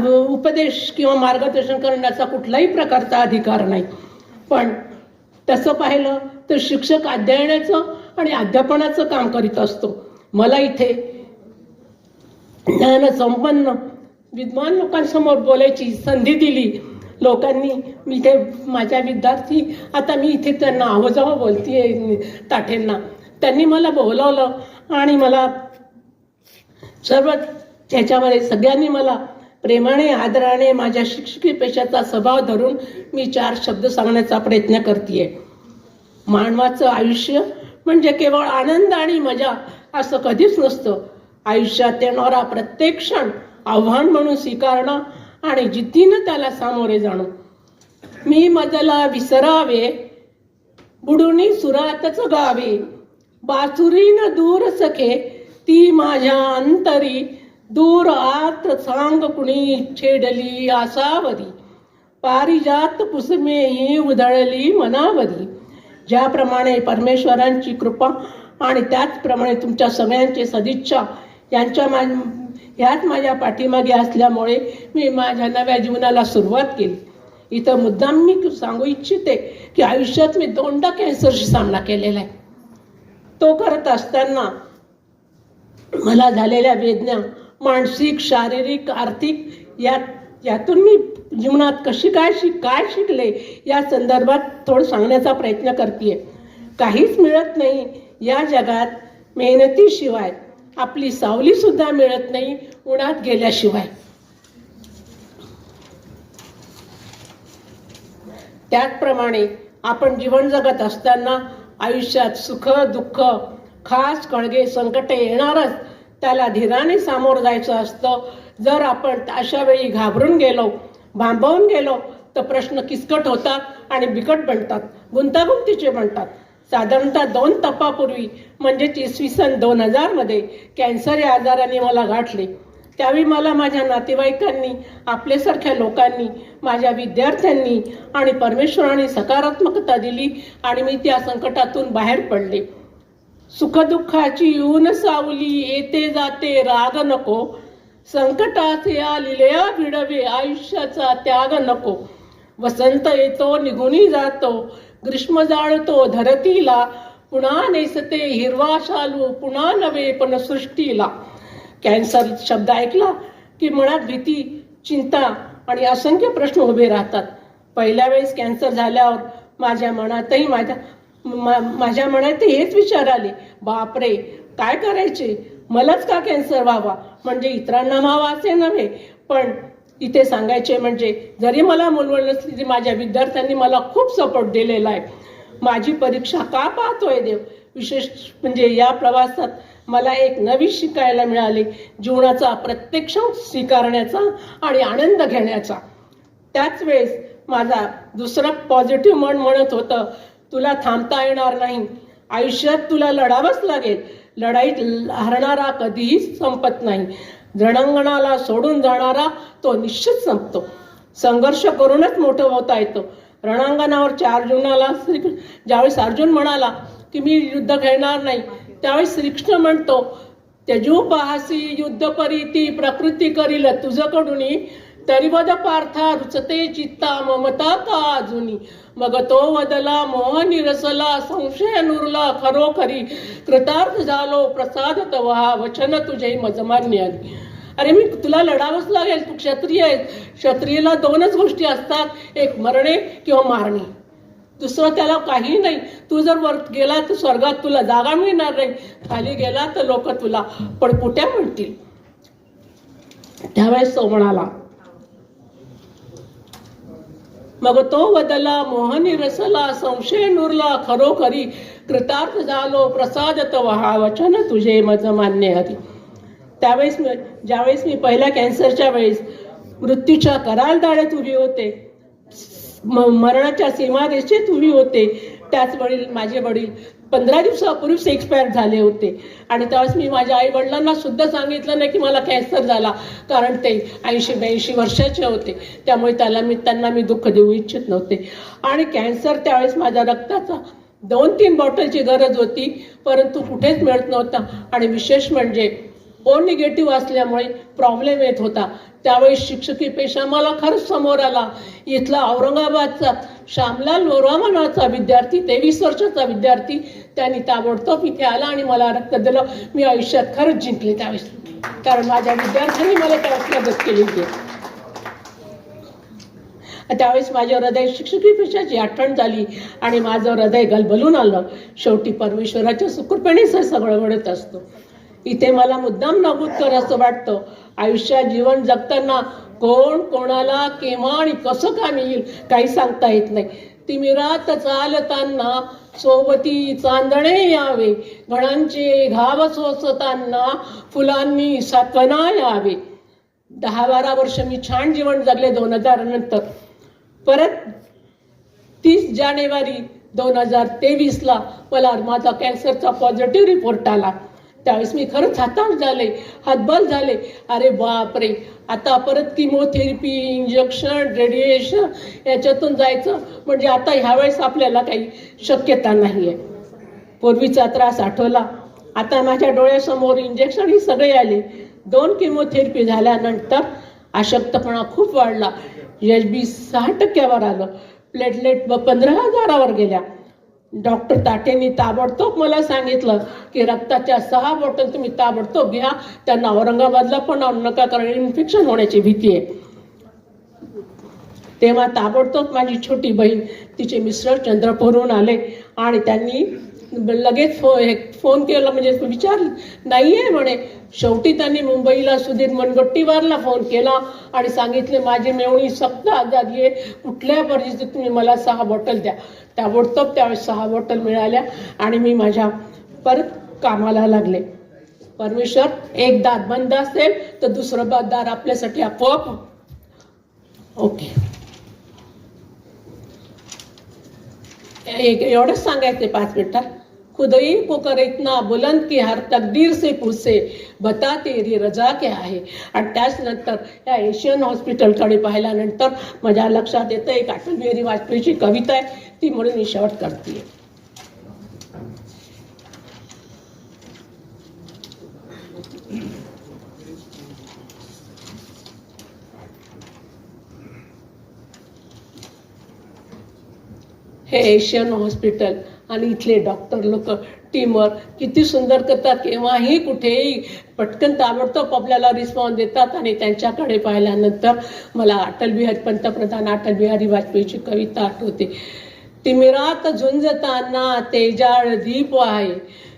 उपदेश किंवा मार्गदर्शन करण्याचा कुठलाही प्रकारचा अधिकार नाही. पण तसं पाहिलं तर शिक्षक अध्ययनाचं आणि अध्यापनाचं काम करीत असतो. मला इथे ज्ञानसंपन्न विद्वान लोकांसमोर बोलायची संधी दिली लोकांनी. मी इथे माझ्या विद्यार्थी, आता मी इथे त्यांना आवाजावं बोलतीये ताठेंना, त्यांनी मला बोलावलं आणि मला सर्व ह्याच्यामध्ये सगळ्यांनी मला प्रेमाने, आदराने माझ्या शिक्षकी पेशाचा स्वभाव धरून मी 4 शब्द सांगण्याचा प्रयत्न करतेय. मानवाचं आयुष्य म्हणजे केवळ आनंद आणि मजा असं कधीच नसतं. आयुष्यात येणारा प्रत्येक क्षण आव्हान म्हणून स्वीकारणं आणि जिद्दीनं त्याला सामोरे जाणं. मी मजला विसरावे, बुडुनी सुरातच गावे, बासुरीन दूर सखे ती माझ्या अंतरी, दूर आत सांग कुणी छेडली आसावरी, पारिजात पुसमे ही उधळली मनावरी. ज्याप्रमाणे परमेश्वरांची कृपा आणि त्याचप्रमाणे तुमच्या सगळ्यांचे सदिच्छा ह्याच माझ्या पाठीमागे असल्यामुळे मी माझ्या नव्या जीवनाला सुरुवात केली. इथं मुद्दाम मी सांगू इच्छिते की आयुष्यात मी 2दा कॅन्सरशी सामना केलेला आहे. तो करत असताना मला झालेल्या वेदना, मानसिक, शारीरिक, आर्थिक, यातून मी जीवनात काय शिकले या संदर्भात थोडं सांगण्याचा प्रयत्न करते. काहीच मिळत नाही या जगात मेहनतीशिवाय, आपली सावली सुद्धा मिळत नाही उन्हात गेल्याशिवाय. त्याचप्रमाणे आपण जीवन जगत असताना आयुष्यात सुख दुःख, खास कळगे, संकटे येणारच. त्याला धीराने सामोरं जायचं असतं. जर आपण अशा वेळी घाबरून गेलो, भांबवून गेलो तर प्रश्न किचकट होतात आणि बिकट बनतात, गुंतागुंतीचे बनतात. साधारणतः 2 तपापूर्वी म्हणजेच इसवी सन 2000 मध्ये कॅन्सर या आजाराने मला गाठले. त्यावेळी मला माझ्या नातेवाईकांनी, आपल्यासारख्या लोकांनी, माझ्या विद्यार्थ्यांनी आणि परमेश्वराने सकारात्मकता दिली आणि मी त्या संकटातून बाहेर पडले. सुखदुःखाची ऊन सावली, येते जाते राग नको, संकटाचे आलिलया भिडवे, आयुष्याचा त्याग नको. वसंत येतो निघून जातो, ग्रीष्म जाळतो धरतीला, पुन्हा नेसते हिरवा शालू, पुन्हा नवे पण सृष्टीला. कॅन्सर शब्द ऐकला की मनात भीती, चिंता आणि असंख्य प्रश्न उभे राहतात. पहिल्या वेळेस कॅन्सर झाल्यावर माझ्या मनात हेच विचार आले, बापरे काय करायचे, मलाच का कॅन्सर व्हावा, म्हणजे इतरांना व्हावा असे नव्हे, पण इथे सांगायचे म्हणजे जरी मला मुलवळ नसली तरी माझ्या विद्यार्थ्यांनी मला खूप सपोर्ट दिलेला आहे. माझी परीक्षा का पाहतोय देव, विशेष म्हणजे या प्रवासात मला एक नवी शिकायला मिळाले, जीवनाचा प्रत्यक्ष स्वीकारण्याचा आणि आनंद घेण्याचा. त्याच वेळेस माझा दुसरा पॉझिटिव्ह मन म्हणत होतं, तुला थांबता येणार नाही, आयुष्यात तुला लढावंच लागेल. लढाईत हरणारा कधीही संपत नाही, रणांगणाला सोडून जाणारा तो निश्चित संपतो. संघर्ष करूनच मोठं होता येतं. रणांगणावर 4 जूनला ज्यावेळेस अर्जुन म्हणाला की मी युद्ध खेळणार नाही, त्यावेळेस श्रीकृष्ण म्हणतो, त्यजू पाहसी युद्ध परीती प्रकृती करील तुझकडून, तरीवद पार्था रुचते चित्ता ममता का अजुनी. मग तो वदला मोह निरसला संशय नुरला खरोखरी, कृतार्थ झालो प्रसाद तवहा वचन तुझे मजमान्य. अरे मी तुला लढावंच लागेल, तू क्षत्रिय आहेस. क्षत्रियला 2च गोष्टी असतात, एक मरणे किंवा मारणे, दुसरं त्याला काही नाही. तू जर वर गेला तर स्वर्गात तुला जागा मिळणार नाही, खाली गेला तर लोक तुला पडपुट्या म्हणतील. त्यावेळेस तो म्हणाला, मग तो वदला मोहनी रसला संशय नुरला खरोखरी, कृतार्थ झालो प्रसाद तवहा वचन तुझे मज मान्य हरी. त्यावेळेस ज्यावेळेस मी पहिल्या कॅन्सरच्या वेळेस मृत्यूच्या करालदाड्यात उभी होते, मरणाच्या सीमारेषेत उभी होते, त्याच वेळी माझे वडील 15 दिवसापूर्वीच एक्सपायर झाले होते. आणि त्यावेळेस मी माझ्या आई वडिलांना सुद्धा सांगितलं नाही की मला कॅन्सर झाला, कारण ते 80-82 वर्षाचे होते. त्यामुळे त्यांना मी दुःख देऊ इच्छित नव्हते. आणि कॅन्सर त्यावेळेस माझ्या रक्ताचा 2-3 बॉटलची गरज होती, परंतु कुठेच मिळत नव्हता. आणि विशेष म्हणजे ओ निगेटिव्ह असल्यामुळे प्रॉब्लेम येत होता. त्यावेळी शिक्षकी पेशा मला खरंच समोर आला. इथला औरंगाबादचा श्यामलाल वोरामा नावाचा विद्यार्थी, 23 वर्षाचा विद्यार्थी, त्यांनी ताबडतोब इथे आला आणि मला रक्त दिलं. मी आयुष्यात खरंच जिंकले त्यावेळेस, कारण माझ्या विद्यार्थ्यांनी मला त्यावेळेस मदत केली होती. त्यावेळेस माझ्या हृदय शिक्षकी पेशाची आठवण झाली आणि माझं हृदय गलबलून आलं. शेवटी परमेश्वराच्या सुकृपेनेच हे सगळं घडत असतं. इथे मला मुद्दाम नमूद कर असं वाटतं, आयुष्यात जीवन जगताना कोण कोणाला केव्हा आणि कसं काम येईल काही सांगता येत नाही. तिमिरात चालताना सोबती चांदणे यावे, घणांचे घाव सोसताना फुलांनी सात्वना यावे. 10-12 वर्ष मी छान जीवन जगले. 2000 नंतर परत 30 जानेवारी 2023ला मला माझा कॅन्सरचा पॉझिटिव्ह रिपोर्ट आला. त्यावेळेस मी खरंच हताश झाले, हतबल झाले. अरे बापरे, आता परत किमोथेरपी, इंजेक्शन, रेडिएशन याच्यातून जायचं म्हणजे आता ह्यावेळेस आपल्याला काही शक्यता नाही आहे. पूर्वीचा त्रास आठवला. आता माझ्या डोळ्यासमोर इंजेक्शन ही सगळे आले. 2 किमोथेरपी झाल्यानंतर अशक्तपणा खूप वाढला. HB 6% आलं. प्लेटलेट 15,000 गेल्या. डॉक्टर ताटेंनी ताबडतोब मला सांगितलं की रक्ताच्या 6 बॉटल तुम्ही ताबडतोब घ्या, त्यांना औरंगाबादला पण आणू नका, कारण इन्फेक्शन होण्याची भीती आहे. तेव्हा ताबडतोब माझी छोटी बहीण, तिचे मिस्टर चंद्रपूरहून आले आणि त्यांनी लगेच फोन केला, म्हणजे विचार नाही आहे म्हणे. शेवटी त्यांनी मुंबईला सुधीर मनगट्टीवारला फोन केला आणि सांगितले माझी मेवणी सक्त आजारी आहे, कुठल्या परिस्थितीत तुम्ही मला 6 बॉटल द्या. ताबडतोब त्यावेळेस 6 बॉटल मिळाल्या आणि मी माझ्या परत कामाला लागले. परमेश्वर एक दार बंद असेल तर दुसरं दार आपल्यासाठी आपोआप. ओके, एवढंच सांगायचं 5 मिनिटात. खुदाई को करे इतना बुलंद की हर तकदीर से पूछे बता तेरी रजा क्या आहे. आणि त्याचनंतर या एशियन हॉस्पिटलकडे पाहिल्यानंतर माझ्या लक्षात येतं एक अटल बिहारी वाजपेयीची कविता आहे, ती म्हणून मी शेवट करते. हे एशियन हॉस्पिटल आणि इथले डॉक्टर लोक टीमवर्क किती सुंदर करतात. केव्हाही कुठेही पटकन ताबडतोब आपल्याला रिस्पॉन्स देतात. आणि त्यांच्याकडे पाहिल्यानंतर मला पंतप्रधान अटल बिहारी वाजपेयीची कविता आठवते. तिमिरात झुंजताना तेजाळ दीप आहे,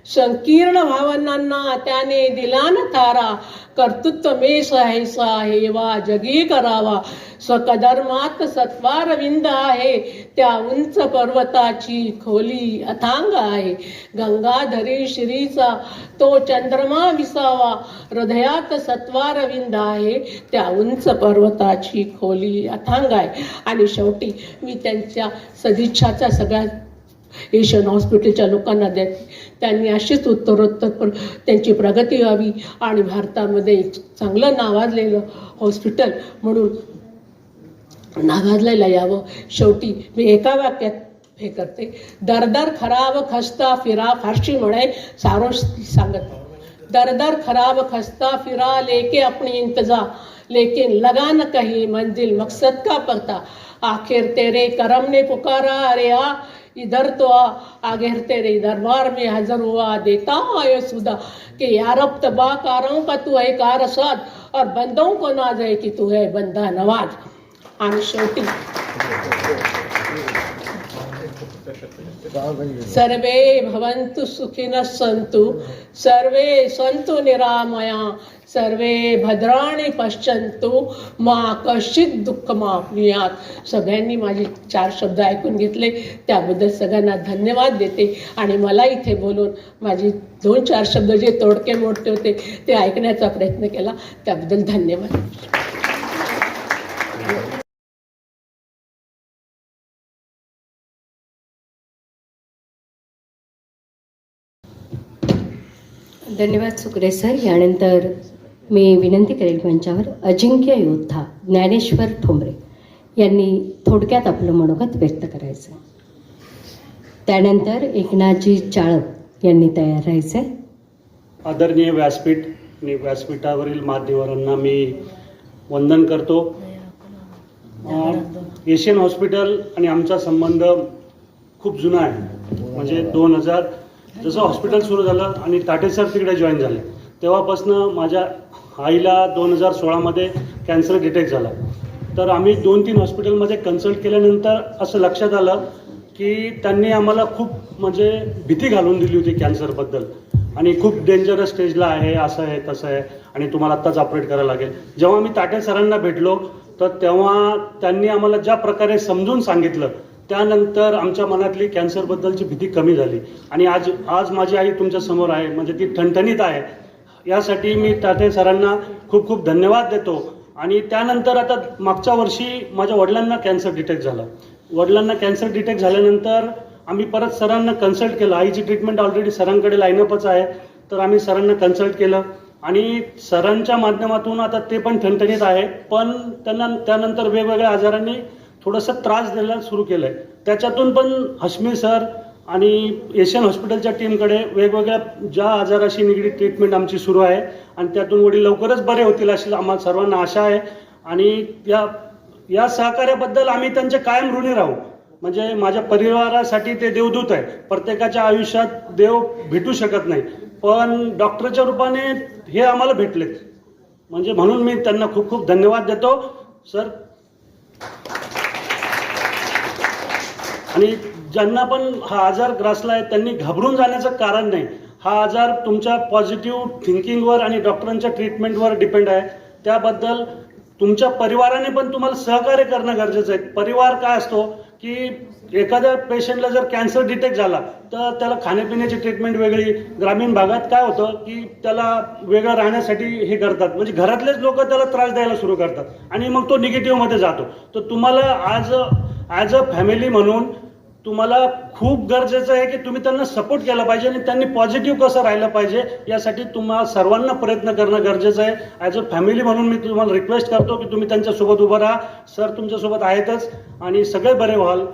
संकीर्ण भावनांना त्याने दिला न थारा. कर्तृत्व मे सहसा हेवा जगी करावा. स्वकधर्मात सत्वारविंद आहे, त्या उंच पर्वताची खोली अथांग आहे. गंगाधरी श्रीचा तो चंद्रमा विसावा, हृदयात सत्वारविंद आहे, त्या उंच पर्वताची खोली अथांग आहे. आणि शेवटी मी त्यांच्या सदिच्छाचा सगळ्या एशियन हॉस्पिटलच्या लोकांना देते. त्यांनी अशीच उत्तरोत्तर त्यांची प्रगती व्हावी आणि भारतामध्ये एक चांगलं नावाजलेलं हॉस्पिटल म्हणून नावाजलेलं यावं. शेवटी मी एका वाक्यात हे करते, दरदर खराब खस्ता फिरा, फारशी म्हणे सारो सांगत. दरदर खराब खस्ता फिरा लेके अपनी इंतजा, लेकिन लगा न कहीं मंजिल मकसद का पता. आखिर तेरे करम ने पुकारा अरे आ, इधर तो आगे तेरे दरबार में हाजिर हुआ, देता आयो सुदा कि यारब तबा कारों का तू है कारसाद, और बंदों को नाज है कि तू है बंदा नवाज. आणि शेवटी सर्वे भवन्तु सुखिनः सन्तु, सर्वे सन्तु निरामया, सर्वे भद्राणि पश्यन्तु, मा कश्चित् दुःखमाप्नुयात्. सगळ्यांनी माझे 4 शब्द ऐकून घेतले त्याबद्दल सगळ्यांना धन्यवाद देते. आणि मला इथे बोलून माझे 2-4 शब्द जे तोडके मोडके होते ते ऐकण्याचा प्रयत्न केला त्याबद्दल धन्यवाद. धन्यवाद सुकरे सर. यानंतर मी विनंती करेल मंचावर अजिंक्य योद्धा ज्ञानेश्वर ठोंबरे यांनी थोडक्यात आपलं मनोगत व्यक्त करायचं. त्यानंतर एकनाथजी चाळक यांनी तयार राहायचं आहे. आदरणीय व्यासपीठ आणि व्यासपीठावरील मान्यवरांना मी वंदन करतो. एशियन हॉस्पिटल आणि आमचा संबंध खूप जुना आहे. म्हणजे 2000 जसं हॉस्पिटल सुरू झालं आणि ताटे सर तिकडे जॉईन झाले तेव्हापासून माझ्या आईला 2016मध्ये कॅन्सर डिटेक्ट झाला. तर आम्ही 2-3 हॉस्पिटलमध्ये कन्सल्ट केल्यानंतर असं लक्षात आलं की त्यांनी आम्हाला खूप म्हणजे भीती घालून दिली होती कॅन्सरबद्दल, आणि खूप डेंजरस स्टेजला आहे, असं आहे तसं आहे आणि तुम्हाला आत्ताच ऑपरेट करायला लागेल. जेव्हा मी ताटे सरांना भेटलो तर तेव्हा त्यांनी आम्हाला ज्या प्रकारे समजून सांगितलं त्यानंतर आमच्या मनातली कॅन्सरबद्दलची भीती कमी झाली. आणि आज माझी आई तुमच्या समोर आहे, म्हणजे ती ठणठणीत आहे. यासाठी मी ताटे सरांना खूप खूप धन्यवाद देतो. आणि त्यानंतर आता मागच्या वर्षी माझ्या वडिलांना कॅन्सर डिटेक्ट झाला. वडिलांना कॅन्सर डिटेक्ट झाल्यानंतर आम्ही परत सरांना कन्सल्ट केलं. आईची ट्रीटमेंट ऑलरेडी सरांकडे लाईनअपच आहे, तर आम्ही सरांना कन्सल्ट केलं आणि सरांच्या माध्यमातून आता ते पण ठणठणीत आहे. पण त्यांना त्यानंतर वेगवेगळ्या आजारांनी थोडंसं त्रास द्यायला सुरू केलं आहे. त्याच्यातून पण हश्मी सर आणि एशियन हॉस्पिटलच्या टीमकडे वेगवेगळ्या ज्या आजाराशी निगडीत ट्रीटमेंट आमची सुरू आहे आणि त्यातून वडील लवकरच बरे होतील अशी आम्हाला सर्वांना आशा आहे. आणि या सहकार्याबद्दल आम्ही त्यांचे कायम ऋणी राहू. म्हणजे माझ्या परिवारासाठी ते देवदूत आहे. प्रत्येकाच्या आयुष्यात देव भेटू शकत नाही, पण डॉक्टरच्या रूपाने हे आम्हाला भेटलेत. म्हणजे म्हणून मी त्यांना खूप खूप धन्यवाद देतो सर. आणि ज्यांना पण हा आजार ग्रासला आहे त्यांनी घाबरून जाण्याचं कारण नाही. हा आजार तुमच्या पॉझिटिव्ह थिंकिंगवर आणि डॉक्टरांच्या ट्रीटमेंटवर डिपेंड आहे. त्याबद्दल तुमच्या परिवाराने पण तुम्हाला सहकार्य करणं गरजेचं आहे. परिवार काय असतो की एखाद्या पेशंटला जर कॅन्सर डिटेक्ट झाला तर त्याला खाण्यापिण्याची ट्रीटमेंट वेगळी. ग्रामीण भागात काय होतं की त्याला वेगळं राहण्यासाठी हे करतात, म्हणजे घरातलेच लोक त्याला त्रास द्यायला सुरू करतात आणि मग तो निगेटिव्हमध्ये जातो. तर तुम्हाला ॲज अ फॅमिली म्हणून तुम्हाला खूप गरजेचं आहे की तुम्ही त्यांना सपोर्ट केला पाहिजे आणि त्यांनी पॉझिटिव्ह कसं राहिलं पाहिजे यासाठी तुम्हाला सर्वांना प्रयत्न करणं गरजेचं आहे. ॲज अ फॅमिली म्हणून मी तुम्हाला रिक्वेस्ट करतो की तुम्ही त्यांच्यासोबत उभं राहा. सर तुमच्यासोबत आहेतच आणि सगळे बरे व्हाल.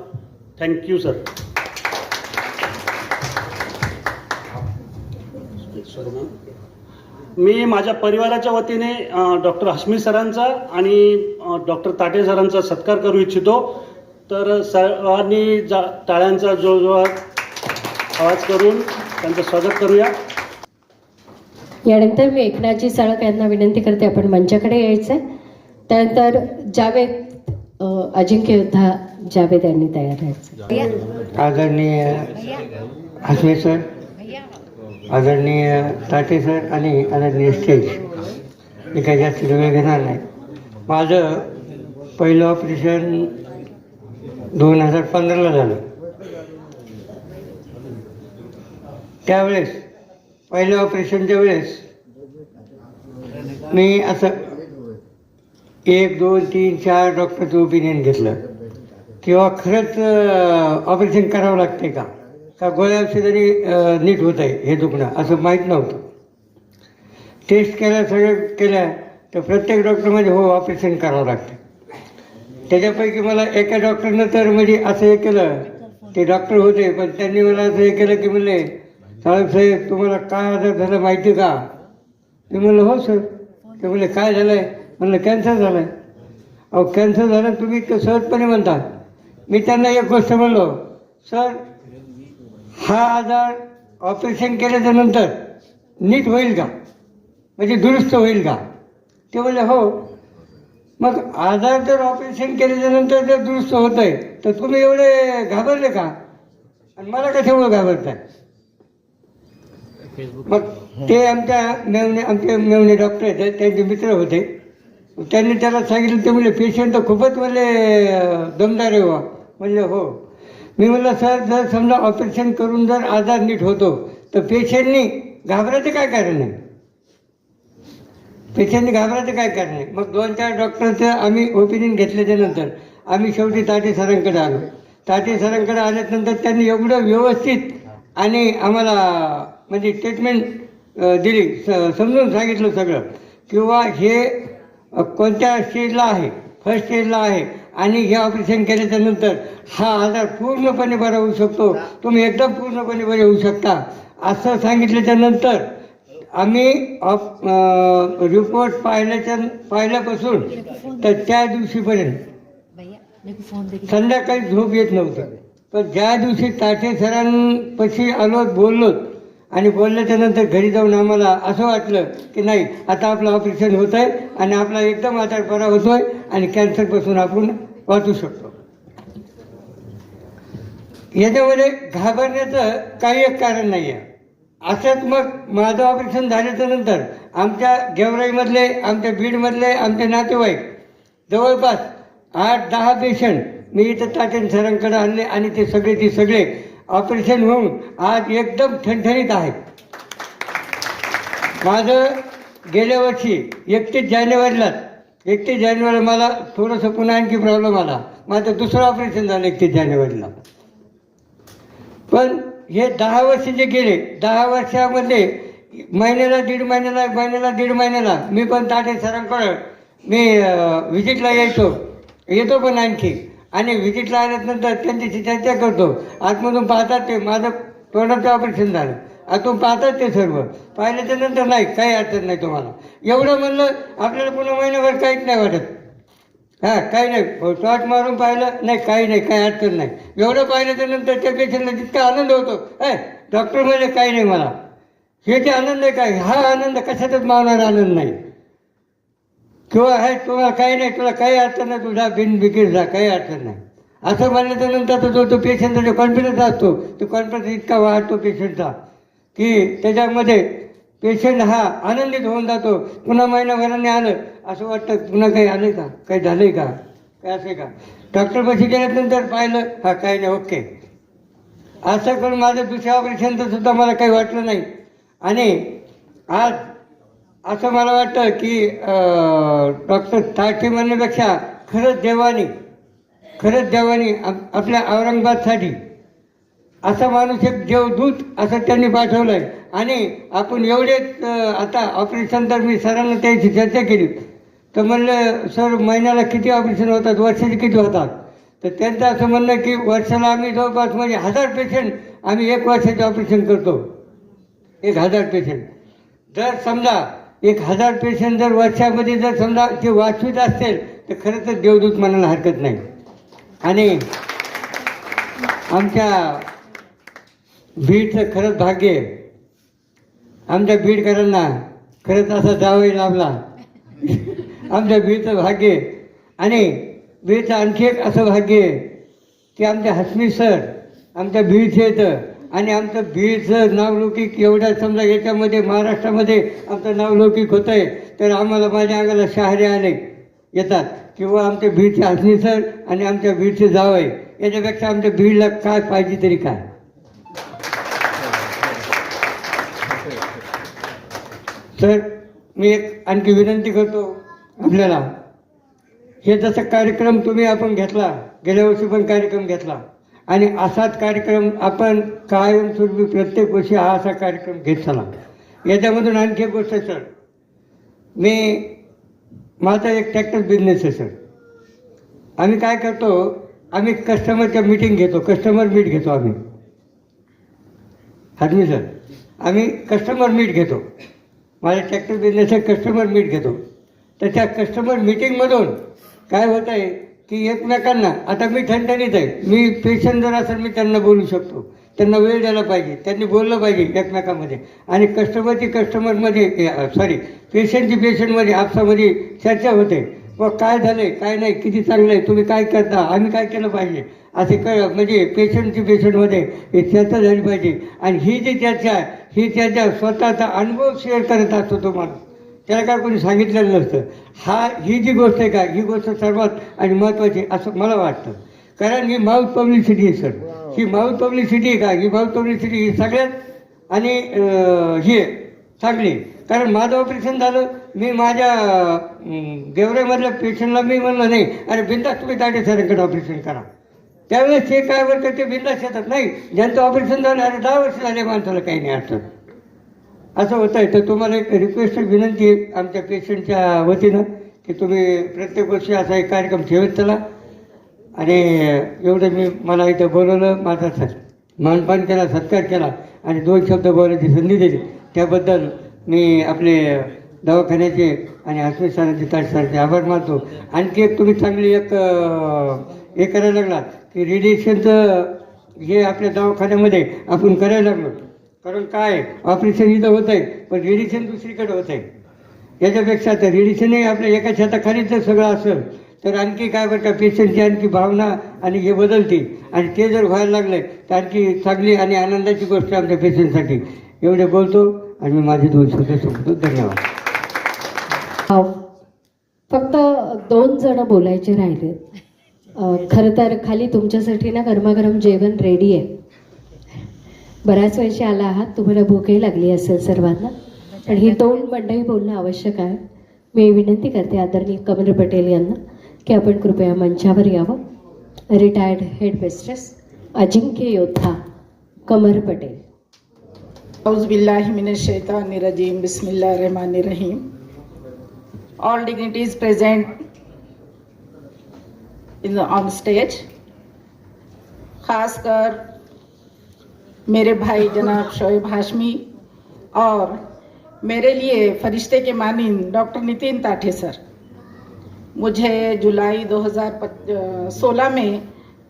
Thank you sir. मी माझ्या परिवाराच्या वतीने डॉक्टर हश्मी सरांचा आणि डॉक्टर ताटे सरांचा सत्कार करू इच्छितो. तर सर्वांनी टाळ्यांचा जोरजोरात आवाज करून त्यांचं स्वागत करूया. यानंतर मी एकनाथजी चाळक यांना विनंती करते आपण मंचाकडे यायचं आहे. त्यानंतर जावेद अजिंक्य योद्धा जावेद यांनी तयार राहायचं. आदरणीय हसमे सर, आदरणीय ताटे सर आणि आदरणीय स्टेज, मी काही जास्त वेळ घेणार नाही. माझं पहिलं ऑपरेशन 2015ला झालं. त्यावेळेस पहिल्या ऑपरेशनच्या वेळेस मी असं 1, 2, 3, 4 डॉक्टरचं ओपिनियन घेतलं किंवा खरंच ऑपरेशन करावं लागते का गोळ्या औषधाने नीट होत आहे हे दुखणं, असं माहीत नव्हतं. टेस्ट केल्या, सगळं केल्या, तर प्रत्येक डॉक्टरमध्ये हो ऑपरेशन करावं लागतं. त्याच्यापैकी मला एका डॉक्टरनं तर म्हणजे असं हे केलं, ते डॉक्टर होते पण त्यांनी मला असं हे केलं की म्हणले, साहेब तुम्हाला काय आजार झाला माहिती का? मी म्हणलं हो सर. ते म्हणले काय झालं आहे? म्हणलं कॅन्सर झालं आहे. अहो कॅन्सर झालं तुम्ही इतकं सहजपणे म्हणता. मी त्यांना एक गोष्ट म्हणलो, सर हा आजार ऑपरेशन केल्याच्या नंतर नीट होईल का, म्हणजे दुरुस्त होईल का? ते म्हणले हो. मग आजार जर ऑपरेशन केल्याच्या नंतर जर दुरुस्त होत आहे तर तुम्ही एवढे घाबरले का आणि मला कशामुळे घाबरताय? मग ते आमचे मेवणे डॉक्टर आहेत, त्यांचे मित्र होते. त्यांनी त्याला सांगितलं. ते म्हणले पेशंट तर खूपच म्हणले दमदार आहे व्हा. म्हणले हो. मी म्हणलं सर जर समजा ऑपरेशन करून जर आजार नीट होतो तर पेशंटनी घाबरायचं काय कारण आहे? पेशंटनी घाबरायचं काय कारण आहे? मग 2-4 डॉक्टरचं आम्ही ओपिनियन घेतल्याच्या नंतर आम्ही शेवटी ताटे सरांकडे आलो. ताटे सरांकडे आल्यानंतर त्यांनी एवढं व्यवस्थित आणि आम्हाला म्हणजे ट्रीटमेंट दिली, समजून सांगितलं सगळं किंवा हे कोणत्या स्टेजला आहे, फर्स्ट स्टेजला आहे आणि हे ऑपरेशन केल्याच्या नंतर हा आजार पूर्णपणे बरा होऊ शकतो, तुम्ही एकदम पूर्णपणे बरे होऊ शकता असं सांगितल्याच्या नंतर आम्ही रिपोर्ट पाहिल्यापासून तर त्या दिवशीपर्यंत संध्याकाळी झोप येत नव्हती. पण ज्या दिवशी ताटे सरांपाशी आलो, बोललो आणि बोलल्याच्या नंतर घरी जाऊन आम्हाला असं वाटलं की नाही आता आपलं ऑपरेशन होत आहे आणि आपला एकदम आजार बरा होतोय आणि कॅन्सरपासून आपण वाचू शकतो. याच्यामध्ये घाबरण्याचं काही एक कारण नाही आहे. असंच मग माझं ऑपरेशन झाल्याच्या नंतर आमच्या गेवराईमधले, आमच्या बीडमधले आमचे नातेवाईक जवळपास 8-10 पेशंट मी इथं ताटे सरांकडे आणले आणि ते सगळे ऑपरेशन होऊन आज एकदम ठणठणीत आहेत. माझं गेल्या वर्षी 31 जानेवारीला मला थोडंसं पुन्हा आणखी प्रॉब्लेम आला. माझं दुसरं ऑपरेशन झालं 31 जानेवारीला. पण हे 10 वर्ष जे गेले, 10 वर्षामध्ये महिन्याला दीड महिन्याला मी पण ताटे सरांकडं मी व्हिजिटला येतो पण आणखी आणि व्हिजिटला आल्यानंतर त्यांच्याशी चर्चा करतो. आतमधून पाहतात ते माझं तोंडाचं ऑपरेशन झालं, आतून पाहतात ते सर्व. पाहिल्याच्या नंतर नाही काही अडचण नाही तुम्हाला. एवढं म्हणलं आपल्याला पुन्हा महिनाभर काहीच नाही वाटत. काही नाही, शॉट मारून पाहिलं नाही, काही अडचण नाही. एवढं पाहिल्याच्या नंतर त्या पेशंटला जितका आनंद होतो, डॉक्टर म्हणजे काही नाही मला हे जे आनंद आहे काय, हा आनंद कशातच मावणारा आनंद नाही. किंवा आहे तुम्हाला काही नाही, तुला काही अडचण नाही, तुझा बिनबिकीर जा, काही अडचण नाही असं म्हणल्याच्या नंतर तो पेशंटचा जो कॉन्फिडन्स असतो तो कॉन्फिडन्स इतका वाढतो पेशंटचा की त्याच्यामध्ये पेशंट हा आनंदित होऊन जातो. पुन्हा महिनाभराने आलं असं वाटतं पुन्हा काही आलं का, काही झालंय का, काय असे का. डॉक्टरपाशी गेल्यानंतर पाहिलं हा काही नाही ओके. असं करून माझं दुसऱ्या ऑपरेशनचं सुद्धा मला काही वाटलं नाही. आणि आज असं मला वाटतं की डॉक्टर ताटे म्हणण्यापेक्षा खरंच देवानी आपल्या औरंगाबादसाठी असा माणूस एक देवदूत असं त्यांनी पाठवलं आहे. आणि आपण एवढेच आता ऑपरेशन तर मी सरांना त्याची चर्चा केली तर म्हणलं सर महिन्याला किती ऑपरेशन होतात, वर्षाचे किती होतात? तर त्यांचं असं म्हणणं की वर्षाला आम्ही जवळपास म्हणजे 1000 पेशंट आम्ही 1 वर्षाचे ऑपरेशन करतो. 1000 पेशंट जर समजा 1000 पेशंट जर वर्षामध्ये जर समजा ते वाचवीत असतील तर खरं तर देवदूत म्हणायला हरकत नाही. आणि आमच्या बीडचं खरंच भाग्य आहे. आमच्या बीडकरांना खरंच असा जावई लाभला आमच्या बीडचं भाग्य आहे. आणि बीडचं आणखी एक असं भाग्य आहे की आमच्या हसमी सर आमच्या बीडचे येतं आणि आमचं बीडचं नावलौकिक एवढ्या समजा याच्यामध्ये महाराष्ट्रामध्ये आमचं नावलौकिक होतं आहे, तर आम्हाला माझ्या अंगाला शहारे आले येतात किंवा आमच्या बीडचे हसनी सर आणि आमच्या बीडचे जावई, याच्यापेक्षा आमच्या बीडला काय पाहिजे तरी काय. सर मी एक आणखी विनंती करतो आपल्याला, हे जसं कार्यक्रम तुम्ही आपण घेतला, गेल्या वर्षी पण कार्यक्रम घेतला आणि असाच कार्यक्रम आपण कायमस्वरूपी प्रत्येक वर्षी हा असा कार्यक्रम घेत चला. याच्यामधून आणखी एक गोष्ट सर, माझा एक ट्रॅक्टर बिझनेस आहे सर. आम्ही काय करतो, आम्ही कस्टमरच्या मीटिंग घेतो, कस्टमर मीट घेतो आम्ही हातमी सर, आम्ही कस्टमर मीट घेतो. माझा ट्रॅक्टर बिझनेस आहे, कस्टमर मीट घेतो. तर त्या कस्टमर मीटिंगमधून काय होत आहे की एकमेकांना, आता मी ठणठणीत आहे, मी पेशंट जर असेल मी त्यांना बोलू शकतो, त्यांना वेळ द्यायला पाहिजे, त्यांनी बोललं पाहिजे एकमेकांमध्ये. आणि पेशंटची पेशंटमध्ये आपसामध्ये चर्चा होते, व काय झालं आहे काय नाही, किती चांगलं आहे, तुम्ही काय करता, आम्ही काय केलं पाहिजे, असे म्हणजे पेशंटची पेशंटमध्ये एक चर्चा झाली पाहिजे. आणि ही जी चर्चा आहे, ही चर्चा स्वतःचा अनुभव शेअर करत असतो तो माणूस, त्याला काय कोणी सांगितलेलं नसतं. ही जी गोष्ट आहे का, ही गोष्ट सर्वात आणि महत्त्वाची असं मला वाटतं. कारण ही माउथ पब्लिसिटी आहे सर, ही माउथ पब्लिसिटी आहे का, ही माउथ पब्लिसिटी ही सगळ्यात आणि ही चांगली. कारण माझं ऑपरेशन झालं, मी माझ्या गेवराईमधल्या पेशंटला मी म्हणलं नाही अरे बिंदास तुम्ही ताटे सरांकडे ऑपरेशन करा, त्यावेळेस ते काय बरं ते बिंदास येतात. नाही, ज्यांचं ऑपरेशन झालं अरे 10 वर्ष झाले माणसाला काही नाही अडचण, असं होतं आहे. तर तुम्हाला एक रिक्वेस्ट विनंती आहे आमच्या पेशंटच्या वतीनं की तुम्ही प्रत्येक वर्षी असा एक कार्यक्रम ठेवत चला. आणि एवढं मला इथं बोलवलं, माझा मानपान केला, सत्कार केला आणि 2 शब्द बोलायची संधी दिली, त्याबद्दल मी आपले दवाखान्याचे आणि हसमी सरांचे सरांचे आभार मानतो. आणखी एक तुम्ही चांगली एक हे करायला लागला की रेडिएशनचं हे आपल्या दवाखान्यामध्ये आपण करायला लागलो. कारण काय ऑपरेशन इथं होत आहे पण रेडिएशन दुसरीकडे होत आहे. याच्यापेक्षा तर रेडिएशनही आपल्या एका छताखालीच जर सगळं असेल तर आणखी काय बरं का पेशंटची आणखी भावना आणि हे बदलते आणि ते जर व्हायला लागले तर आणखी चांगली आणि आनंदाची गोष्ट आमच्या पेशंटसाठी. एवढे बोलतो आणि मी माझे 2 शब्द संपतो. धन्यवाद. फक्त 2 जण बोलायचे राहिले. खरं तर खाली तुमच्यासाठी ना गरमागरम जेवण रेडी आहे. बऱ्याच वेळची आला आहात, तुम्हाला भूकही लागली असेल सर्वांना, पण ही 2 मंडळी बोलणं आवश्यक आहे. मी विनंती करते आदरणीय कमल पटेल यांना की आपण कृपया मंचावर यावं. रिटायर्ड हेड मिस्ट्रेस अजिंक्य योद्धा कमर पटेल. औज़ुबिल्लाहि मिनश्शैतानिर्रजीम, बिस्मिल्लाहिर्रहमानिर्रहीम. All dignities present on stage, खासकर मेरे भाई जनाब शोएब हाशमी और मेरे लिए फरिश्ते के मानिंद डॉक्टर नितिन ताठे सर. मुझे जुलाई 2016 में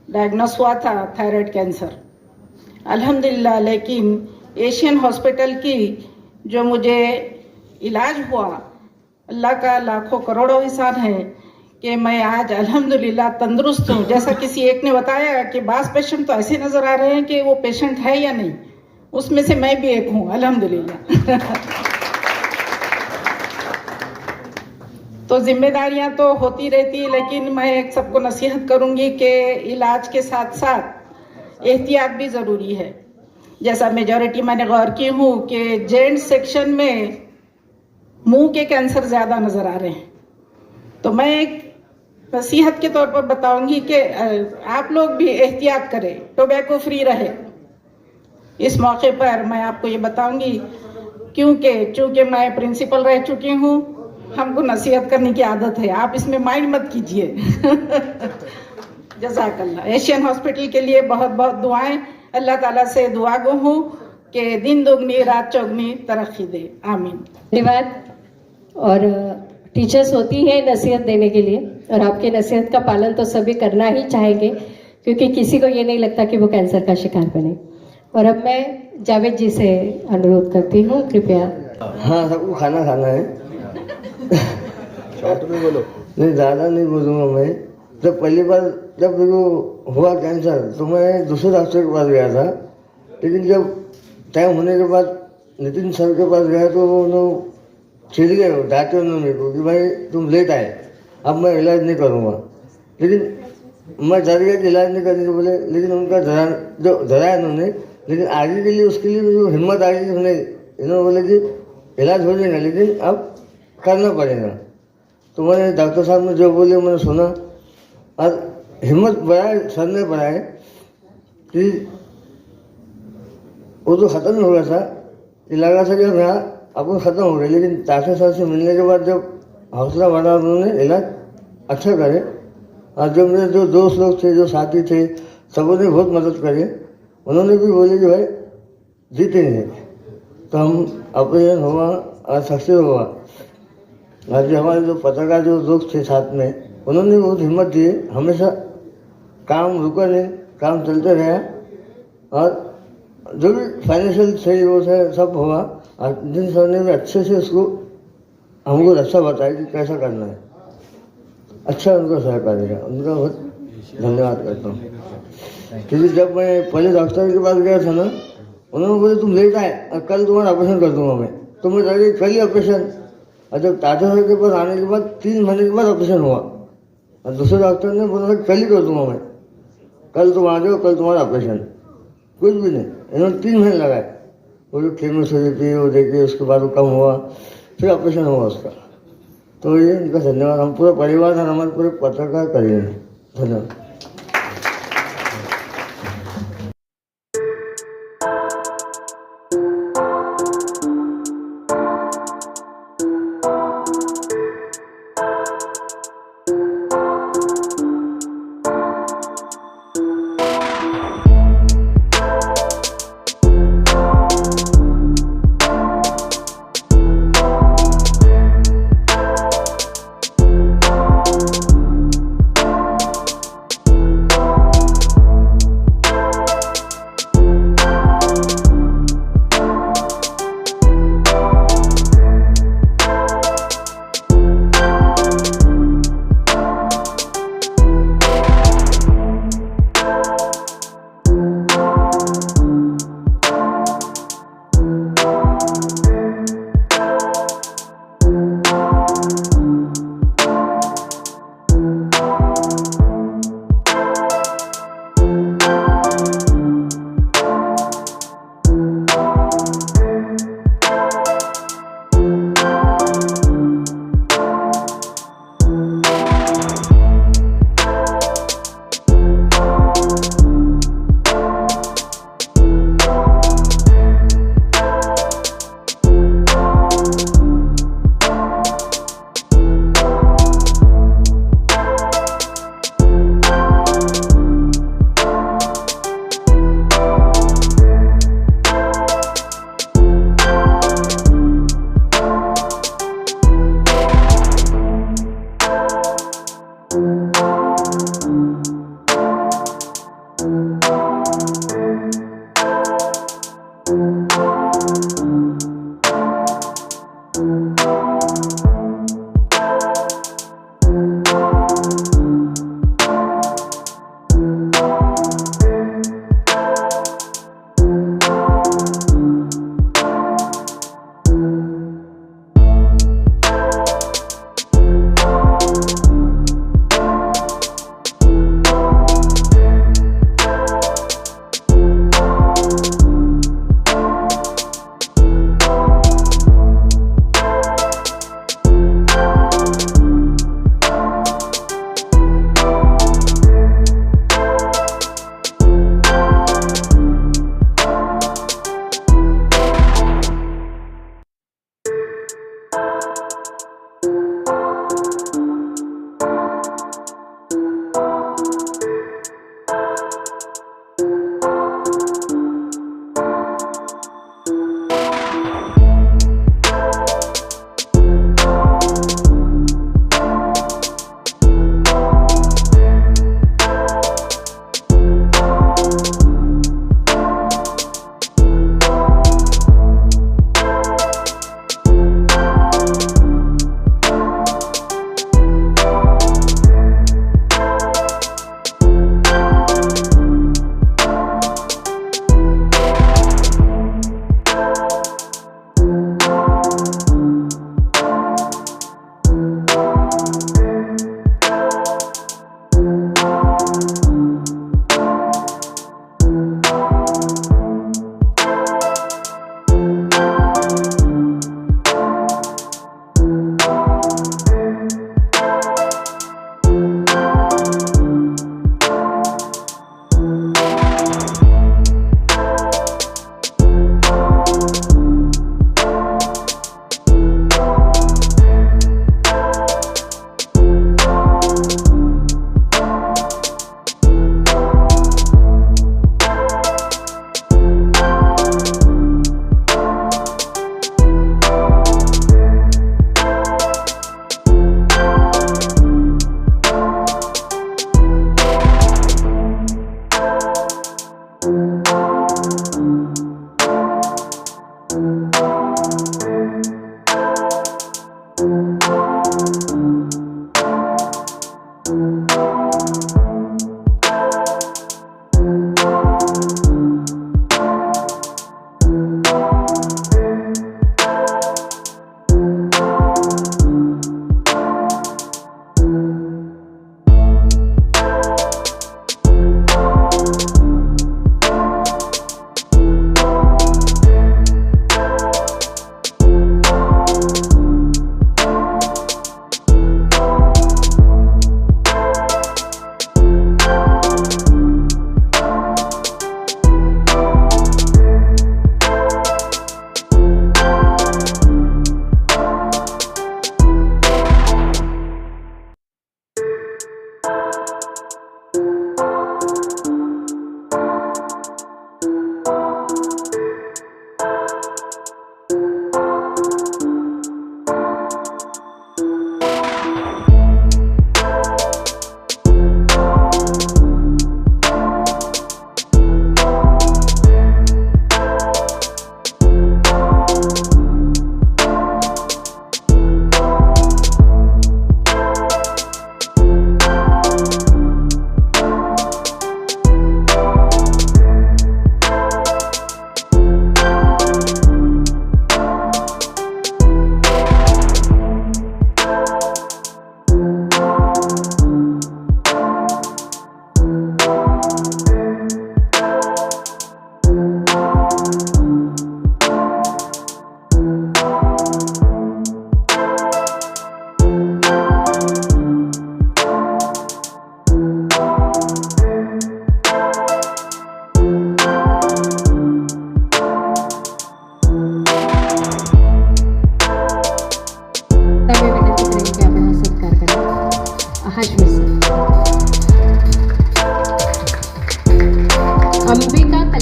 डायग्नोस हुआ था थायराइड कैंसर. अल्हम्दुलिल्लाह, लेकिन एशियन हॉस्पिटल की जो मुझे इलाज हुआ, अल्लाह का लाखों करोड़ों एहसान है कि मैं आज अल्हम्दुलिल्लाह तंदुरुस्त हूँ. जैसा किसी एक ने बताया कि बास पेशेंट तो ऐसे नज़र आ रहे हैं कि वो पेशेंट है या नहीं, उसमें से मैं भी एक हूँ अल्हम्दुलिल्लाह. तो जिम्मेदारियां तो होती रहती है, लेकिन मैं एक सबको नसीहत करूंगी कि इलाज के साथ साथ एहतियात भी ज़रूरी है. जैसा मेजॉरिटी मैंने गौर की हूँ कि जेंट्स सेक्शन में मुंह के कैंसर ज़्यादा नज़र आ रहे हैं. तो मैं एक नसीहत के तौर पर बताऊंगी कि आप लोग भी एहतियात करें, टोबैको फ्री रहे. इस मौके पर मैं आपको ये बताऊंगी क्योंकि चूँकि मैं प्रिंसिपल रह चुकी हूँ, हमको नसीहत करने की आदत है, आप इसमें माइंड मत कीजिए. जज़ाकल्लाह. एशियन हॉस्पिटल के लिए बहुत बहुत दुआएं. अल्लाह ताला से दुआ गो हूँ कि दिन दोगुनी रात चौगुनी तरक्की दे. आमीन. धन्यवाद. और टीचर्स होती हैं नसीहत देने के लिए, और आपके नसीहत का पालन तो सभी करना ही चाहेंगे क्योंकि किसी को ये नहीं लगता कि वो कैंसर का शिकार बने. और अब मैं जावेद जी से अनुरोध करती हूँ, कृपया. हाँ, सबको खाना खाना है. शॉर्ट में बोलो. नहीं, ज़्यादा नहीं बोलूँगा मैं. जब पहली बार जब मेरे को हुआ कैंसर तो मैं दूसरे डॉक्टर के पास गया था. लेकिन जब टाइम होने के बाद नितिन सर के पास गया तो उन्होंने चिढ़ गए, डांटे उन्होंने मेरे को कि भाई तुम लेट आए, अब मैं इलाज नहीं करूँगा। लेकिन मैं डर गया कि इलाज नहीं करने को बोले, लेकिन उनका डराया उन्होंने, लेकिन आगे के लिए उसके लिए जो हिम्मत आई इन्होंने बोले कि इलाज हो जाएगा लेकिन अब करना पड़ेगा। तो मैंने डॉक्टर साहब ने जो बोले मैंने सुना और हिम्मत बढ़ाए, सर ने बढ़ाए कि वो तो ख़त्म ही हो गया था, कि लगा था कि अब यहाँ अपन ख़त्म हो गए। लेकिन टाटे सर से मिलने के बाद जब हौसला बढ़ा उन्होंने इलाज अच्छा करे, और जो मेरे जो दोस्त लोग थे, जो साथी थे, सबों ने बहुत मदद करी। उन्होंने भी बोले कि भाई जीतेंगे। तो हम ऑपरेशन हुआ और सक्सेस हुआ। और जो हमारे जो पत्रकार जो लोग थे साथ में, उन्होंने बहुत हिम्मत दी, हमेशा काम रुका नहीं, काम चलते रहा। और जो भी फाइनेंशियल सही वो है सब हुआ। और जिन सर ने भी अच्छे से उसको हमको अच्छा बताया कि कैसा करना है, अच्छा उनका सहकार्य है, उनका बहुत धन्यवाद करता हूँ। क्योंकि जब मैं पहले डॉक्टर के पास गया था ना, उन्होंने बोले तुम लेट आए और कल तुम्हारा ऑपरेशन कर दूंगा मैं, तो मैं लगे कल ही ऑपरेशन। और जब टाटा सर के पास आने के बाद 3 महीने के बाद ऑपरेशन हुआ, और दूसरे डॉक्टर ने बोला कल ही कर दूंगा मैं, कल तुम आ जाओ, कल तुम्हारा ऑपरेशन। कुछ भी नहीं, इन्होंने 3 महीने लगाए, वो जो केमोथेरेपी वो देखे, उसके बाद वो कम हुआ, फिर ऑपरेशन हुआ उसका। तो ये उनका धन्यवाद हम पूरे परिवार और हमारे पूरे पत्रकार करेंगे। धन्यवाद।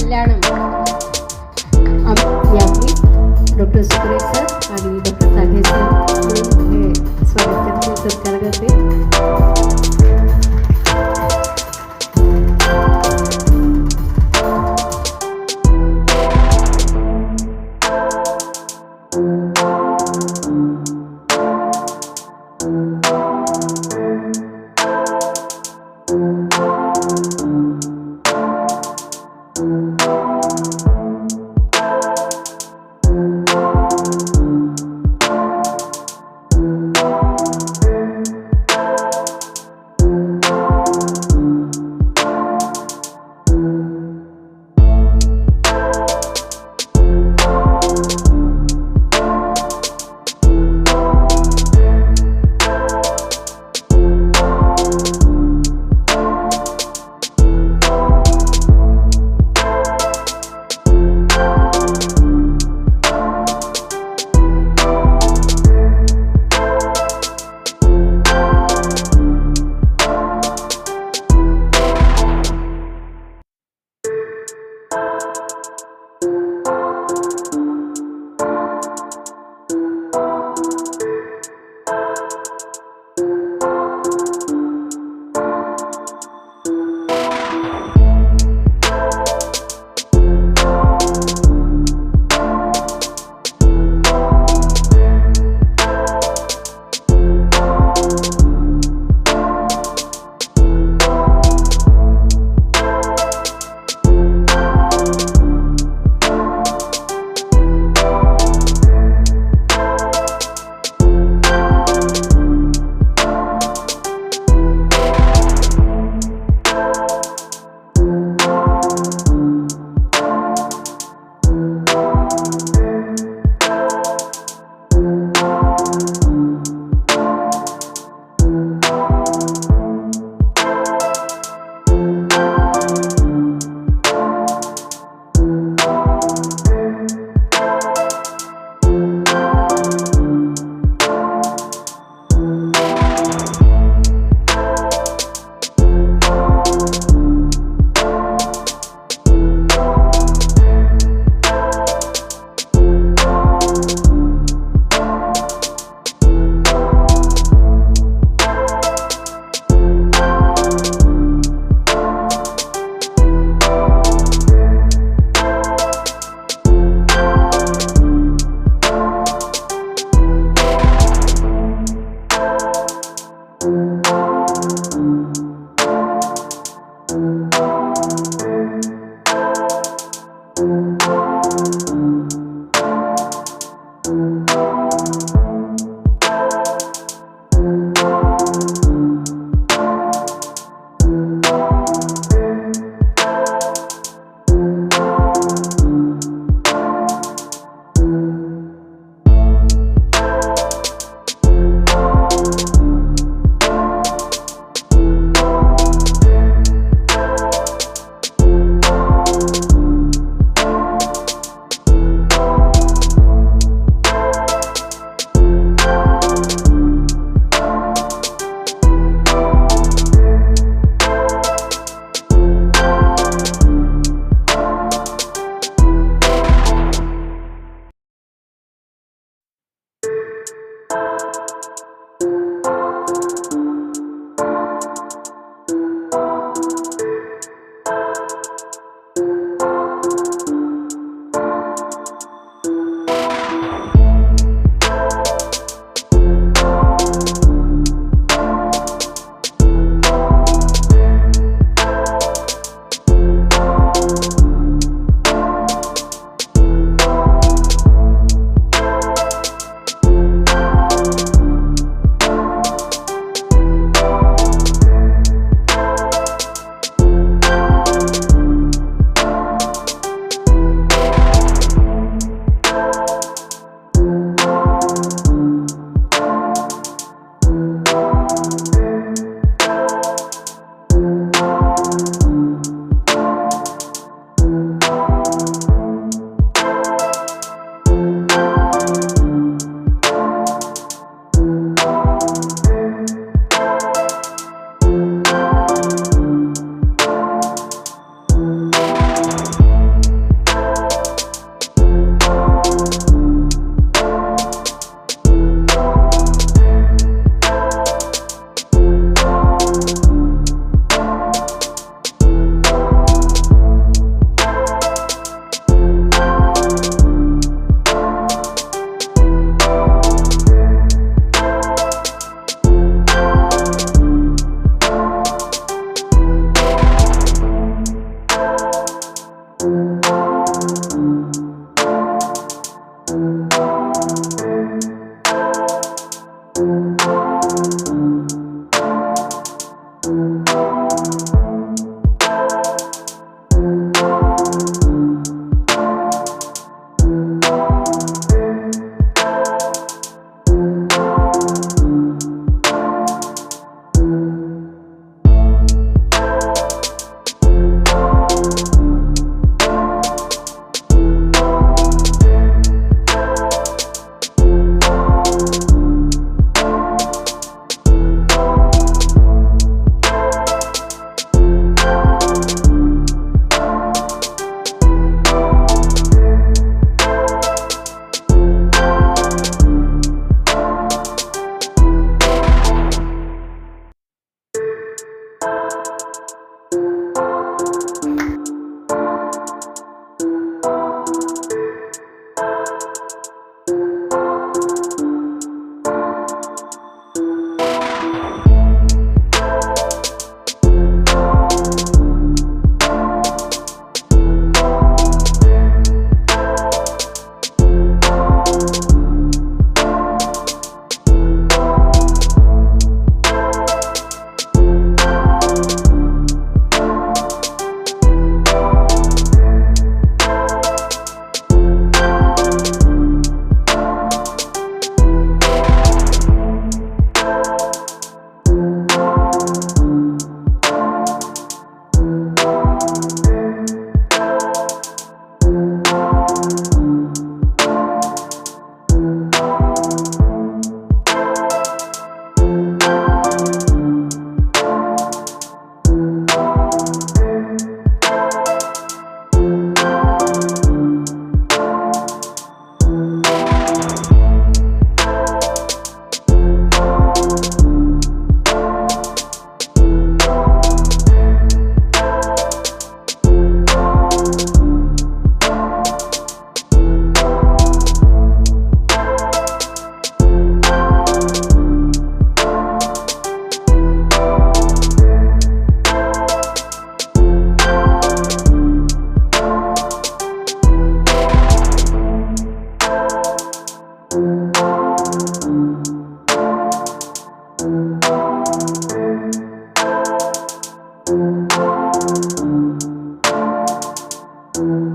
कल्याणम यावेळी डॉक्टर सुक्रे सर आणि डॉक्टर ताठे सर हे स्वागत करते, सत्कार करते.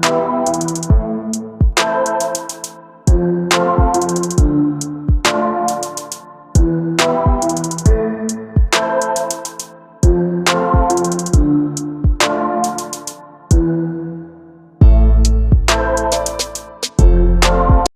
आहे